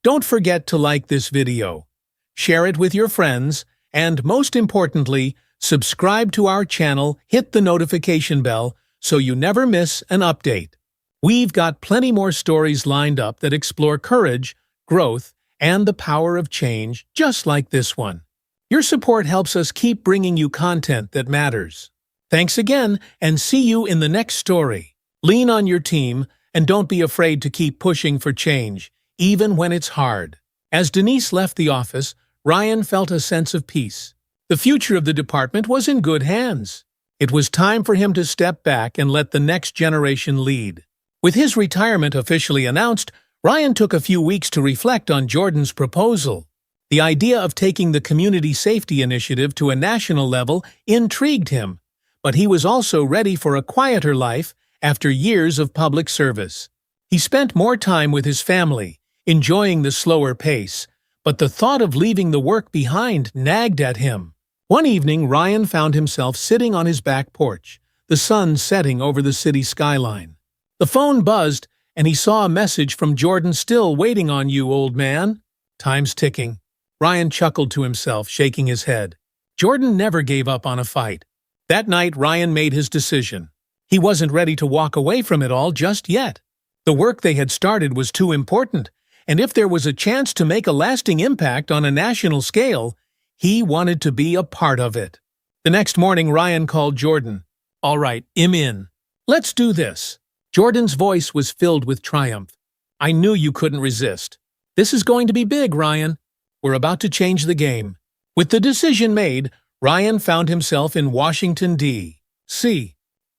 don't forget to like this video, share it with your friends, and most importantly, subscribe to our channel, hit the notification bell so you never miss an update. We've got plenty more stories lined up that explore courage, growth, and the power of change, just like this one. Your support helps us keep bringing you content that matters. Thanks again, and see you in the next story. Lean on your team, and don't be afraid to keep pushing for change, even when it's hard. As Denise left the office, Ryan felt a sense of peace. The future of the department was in good hands. It was time for him to step back and let the next generation lead. With his retirement officially announced, Ryan took a few weeks to reflect on Jordan's proposal. The idea of taking the community safety initiative to a national level intrigued him, but he was also ready for a quieter life after years of public service. He spent more time with his family, enjoying the slower pace, but the thought of leaving the work behind nagged at him. One evening, Ryan found himself sitting on his back porch, the sun setting over the city skyline. The phone buzzed, and he saw a message from Jordan. "Still waiting on you, old man." "Time's ticking." Ryan chuckled to himself, shaking his head. Jordan never gave up on a fight. That night, Ryan made his decision. He wasn't ready to walk away from it all just yet. The work they had started was too important, and if there was a chance to make a lasting impact on a national scale, he wanted to be a part of it. The next morning, Ryan called Jordan. "All right, I'm in. Let's do this." Jordan's voice was filled with triumph. "I knew you couldn't resist. This is going to be big, Ryan. We're about to change the game." With the decision made, Ryan found himself in Washington, D.C.,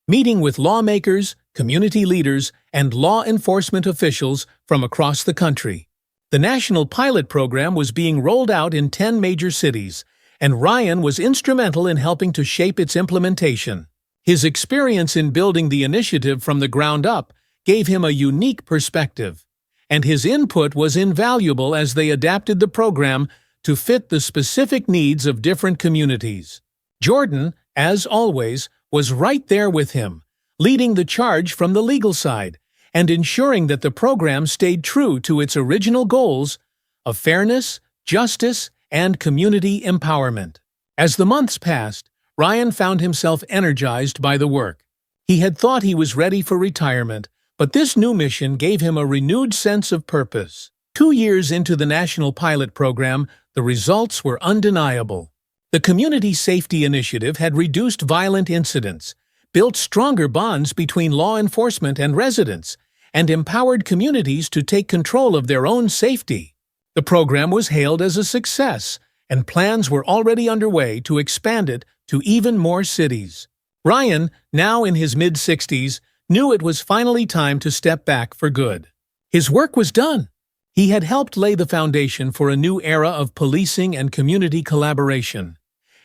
meeting with lawmakers, community leaders, and law enforcement officials from across the country. The national pilot program was being rolled out in 10 major cities, and Ryan was instrumental in helping to shape its implementation. His experience in building the initiative from the ground up gave him a unique perspective, and his input was invaluable as they adapted the program to fit the specific needs of different communities. Jordan, as always, was right there with him, leading the charge from the legal side and ensuring that the program stayed true to its original goals of fairness, justice, and community empowerment. As the months passed, Ryan found himself energized by the work. He had thought he was ready for retirement, but this new mission gave him a renewed sense of purpose. 2 years into the National Pilot Program, the results were undeniable. The Community Safety Initiative had reduced violent incidents, built stronger bonds between law enforcement and residents, and empowered communities to take control of their own safety. The program was hailed as a success, and plans were already underway to expand it to even more cities. Ryan, now in his mid-60s, knew it was finally time to step back for good. His work was done. He had helped lay the foundation for a new era of policing and community collaboration,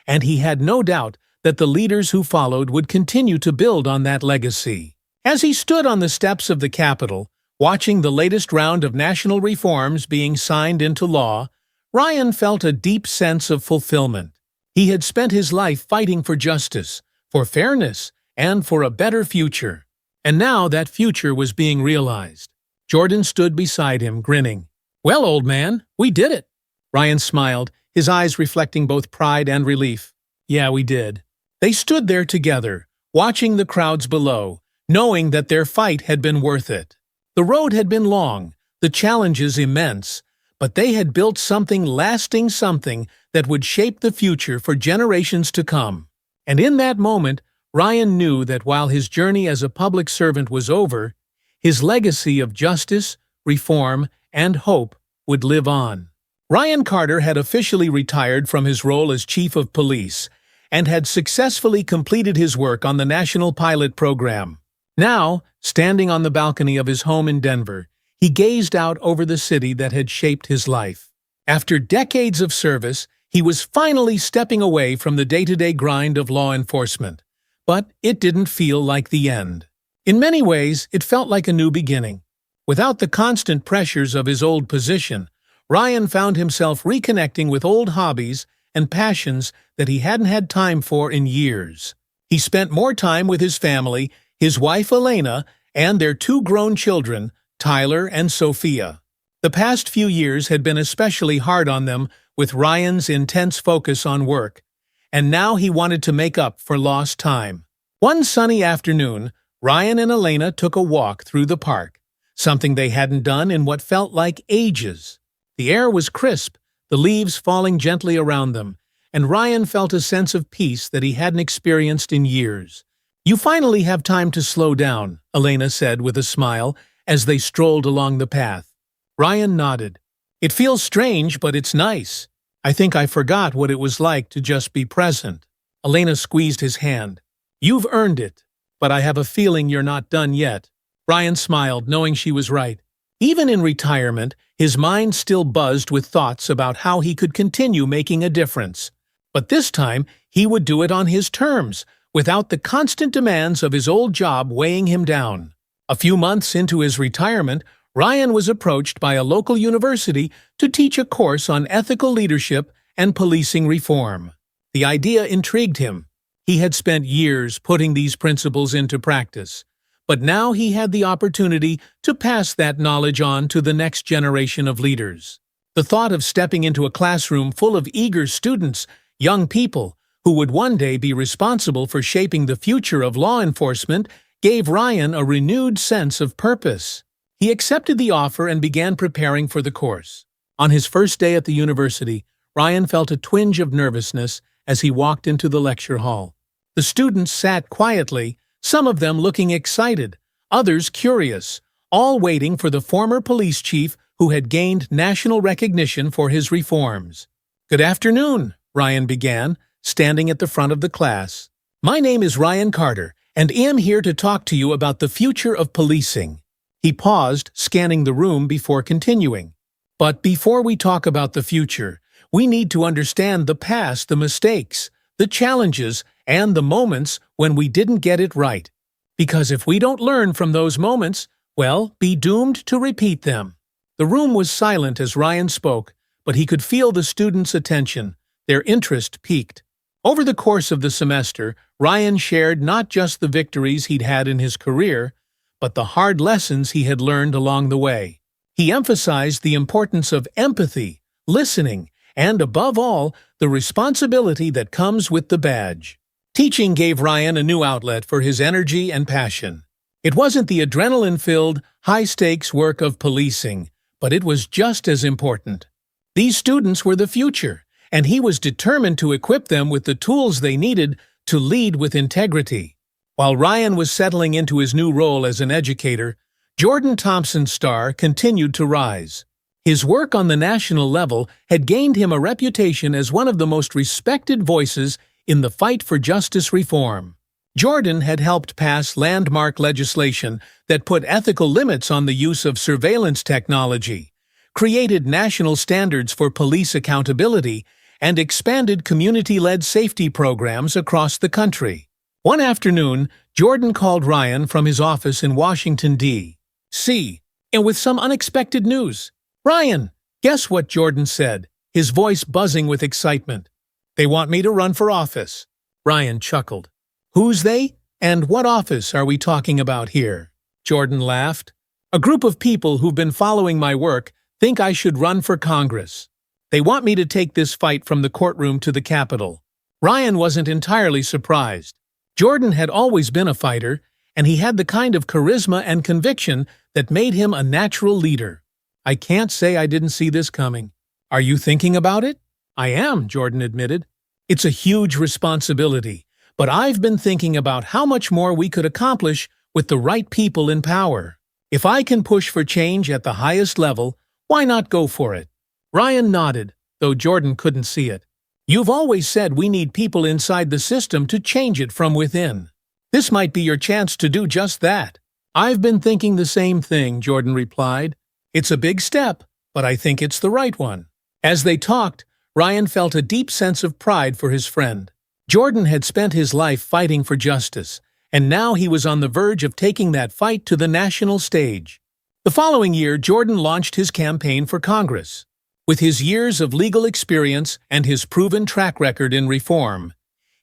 and he had no doubt that the leaders who followed would continue to build on that legacy. As he stood on the steps of the Capitol, watching the latest round of national reforms being signed into law, Ryan felt a deep sense of fulfillment. He had spent his life fighting for justice, for fairness, and for a better future. And now that future was being realized. Jordan stood beside him, grinning. "Well, old man, we did it." Ryan smiled, his eyes reflecting both pride and relief. "Yeah, we did." They stood there together, watching the crowds below, knowing that their fight had been worth it. The road had been long, the challenges immense, but they had built something lasting, something that would shape the future for generations to come. And in that moment, Ryan knew that while his journey as a public servant was over, his legacy of justice, reform, and hope would live on. Ryan Carter had officially retired from his role as Chief of Police and had successfully completed his work on the National Pilot Program. Now, standing on the balcony of his home in Denver, he gazed out over the city that had shaped his life. After decades of service, he was finally stepping away from the day-to-day grind of law enforcement. But it didn't feel like the end. In many ways, it felt like a new beginning. Without the constant pressures of his old position, Ryan found himself reconnecting with old hobbies and passions that he hadn't had time for in years. He spent more time with his family, his wife Elena, and their 2 grown children, Tyler and Sophia. The past few years had been especially hard on them with Ryan's intense focus on work, and now he wanted to make up for lost time. One sunny afternoon, Ryan and Elena took a walk through the park, something they hadn't done in what felt like ages. The air was crisp, the leaves falling gently around them, and Ryan felt a sense of peace that he hadn't experienced in years. "You finally have time to slow down," Elena said with a smile as they strolled along the path. Ryan nodded. "It feels strange, but it's nice. I think I forgot what it was like to just be present." Elena squeezed his hand. "You've earned it, but I have a feeling you're not done yet." Ryan smiled, knowing she was right. Even in retirement, his mind still buzzed with thoughts about how he could continue making a difference. But this time, he would do it on his terms, without the constant demands of his old job weighing him down. A few months into his retirement, Ryan was approached by a local university to teach a course on ethical leadership and policing reform. The idea intrigued him. He had spent years putting these principles into practice, but now he had the opportunity to pass that knowledge on to the next generation of leaders. The thought of stepping into a classroom full of eager students, young people, who would one day be responsible for shaping the future of law enforcement, gave Ryan a renewed sense of purpose. He accepted the offer and began preparing for the course. On his first day at the university, Ryan felt a twinge of nervousness as he walked into the lecture hall. The students sat quietly, some of them looking excited, others curious, all waiting for the former police chief who had gained national recognition for his reforms. "Good afternoon," Ryan began, standing at the front of the class. "My name is Ryan Carter, and am here to talk to you about the future of policing." He paused, scanning the room before continuing. "But before we talk about the future, we need to understand the past, the mistakes, the challenges, and the moments when we didn't get it right. Because if we don't learn from those moments, we'll be doomed to repeat them." The room was silent as Ryan spoke, but he could feel the students' attention. Their interest peaked. Over the course of the semester, Ryan shared not just the victories he'd had in his career, but the hard lessons he had learned along the way. He emphasized the importance of empathy, listening, and above all, the responsibility that comes with the badge. Teaching gave Ryan a new outlet for his energy and passion. It wasn't the adrenaline-filled, high-stakes work of policing, but it was just as important. These students were the future, and he was determined to equip them with the tools they needed to lead with integrity. While Ryan was settling into his new role as an educator, Jordan Thompson's star continued to rise. His work on the national level had gained him a reputation as one of the most respected voices in the fight for justice reform. Jordan had helped pass landmark legislation that put ethical limits on the use of surveillance technology, created national standards for police accountability, and expanded community-led safety programs across the country. One afternoon, Jordan called Ryan from his office in Washington, D.C., and with some unexpected news. "Ryan, guess what?" Jordan said, his voice buzzing with excitement. "They want me to run for office." Ryan chuckled. "Who's they? And what office are we talking about here?" Jordan laughed. "A group of people who've been following my work think I should run for Congress. They want me to take this fight from the courtroom to the Capitol." Ryan wasn't entirely surprised. Jordan had always been a fighter, and he had the kind of charisma and conviction that made him a natural leader. "I can't say I didn't see this coming." "Are you thinking about it?" "I am," Jordan admitted. "It's a huge responsibility. But I've been thinking about how much more we could accomplish with the right people in power. If I can push for change at the highest level, why not go for it?" Ryan nodded, though Jordan couldn't see it. "You've always said we need people inside the system to change it from within. This might be your chance to do just that." "I've been thinking the same thing," Jordan replied. "It's a big step, but I think it's the right one." As they talked, Ryan felt a deep sense of pride for his friend. Jordan had spent his life fighting for justice, and now he was on the verge of taking that fight to the national stage. The following year, Jordan launched his campaign for Congress. With his years of legal experience and his proven track record in reform,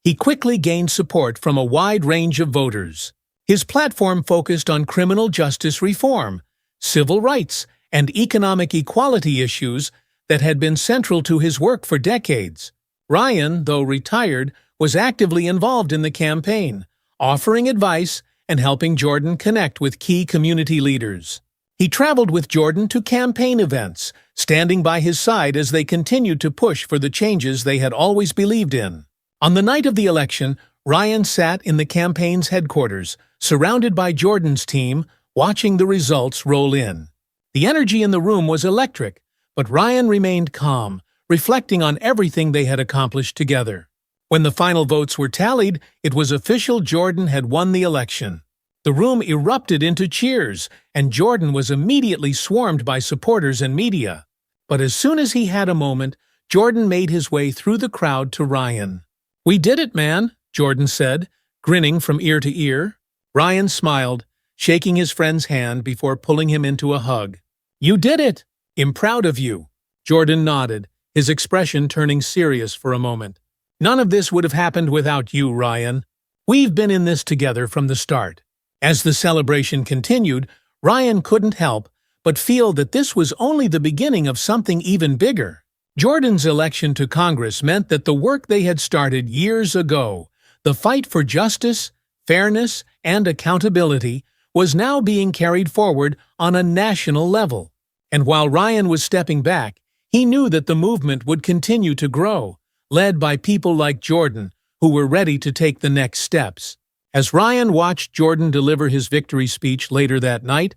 he quickly gained support from a wide range of voters. His platform focused on criminal justice reform, civil rights, and economic equality issues that had been central to his work for decades. Ryan, though retired, was actively involved in the campaign, offering advice and helping Jordan connect with key community leaders. He traveled with Jordan to campaign events, standing by his side as they continued to push for the changes they had always believed in. On the night of the election, Ryan sat in the campaign's headquarters, surrounded by Jordan's team, watching the results roll in. The energy in the room was electric, but Ryan remained calm, reflecting on everything they had accomplished together. When the final votes were tallied, it was official: Jordan had won the election. The room erupted into cheers, and Jordan was immediately swarmed by supporters and media. But as soon as he had a moment, Jordan made his way through the crowd to Ryan. "We did it, man," Jordan said, grinning from ear to ear. Ryan smiled, shaking his friend's hand before pulling him into a hug. "You did it! I'm proud of you." Jordan nodded, his expression turning serious for a moment. None of this would have happened without you, Ryan. We've been in this together from the start. As the celebration continued, Ryan couldn't help but feel that this was only the beginning of something even bigger. Jordan's election to Congress meant that the work they had started years ago, the fight for justice, fairness, and accountability, was now being carried forward on a national level. And while Ryan was stepping back, he knew that the movement would continue to grow, led by people like Jordan, who were ready to take the next steps. As Ryan watched Jordan deliver his victory speech later that night,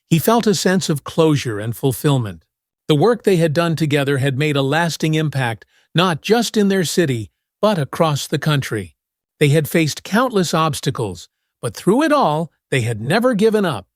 he felt a sense of closure and fulfillment. The work they had done together had made a lasting impact, not just in their city, but across the country. They had faced countless obstacles, but through it all, they had never given up.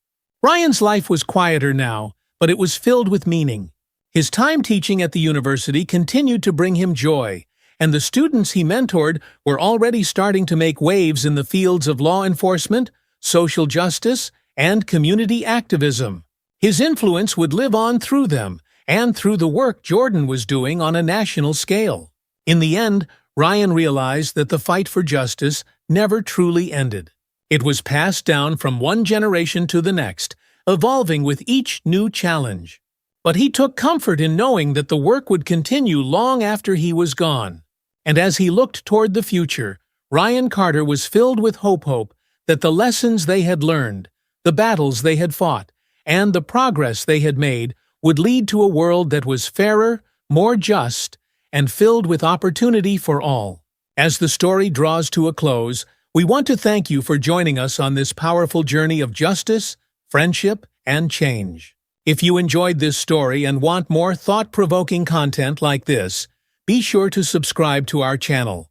Ryan's life was quieter now, but it was filled with meaning. His time teaching at the university continued to bring him joy, and the students he mentored were already starting to make waves in the fields of law enforcement, social justice, and community activism. His influence would live on through them, and through the work Jordan was doing on a national scale. In the end, Ryan realized that the fight for justice never truly ended. It was passed down from one generation to the next, evolving with each new challenge. But he took comfort in knowing that the work would continue long after he was gone. And as he looked toward the future, Ryan Carter was filled with hope that the lessons they had learned, the battles they had fought, and the progress they had made would lead to a world that was fairer, more just, and filled with opportunity for all. As the story draws to a close, we want to thank you for joining us on this powerful journey of justice, friendship, and change. If you enjoyed this story and want more thought-provoking content like this, be sure to subscribe to our channel.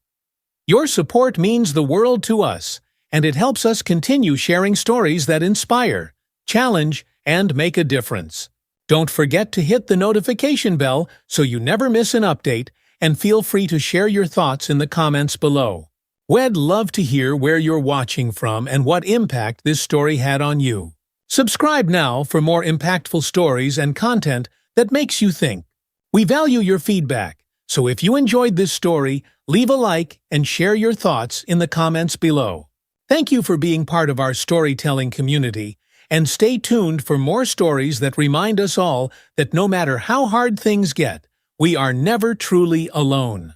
Your support means the world to us, and it helps us continue sharing stories that inspire, challenge, and make a difference. Don't forget to hit the notification bell so you never miss an update, and feel free to share your thoughts in the comments below. We'd love to hear where you're watching from and what impact this story had on you. Subscribe now for more impactful stories and content that makes you think. We value your feedback, so if you enjoyed this story, leave a like and share your thoughts in the comments below. Thank you for being part of our storytelling community, and stay tuned for more stories that remind us all that no matter how hard things get, we are never truly alone.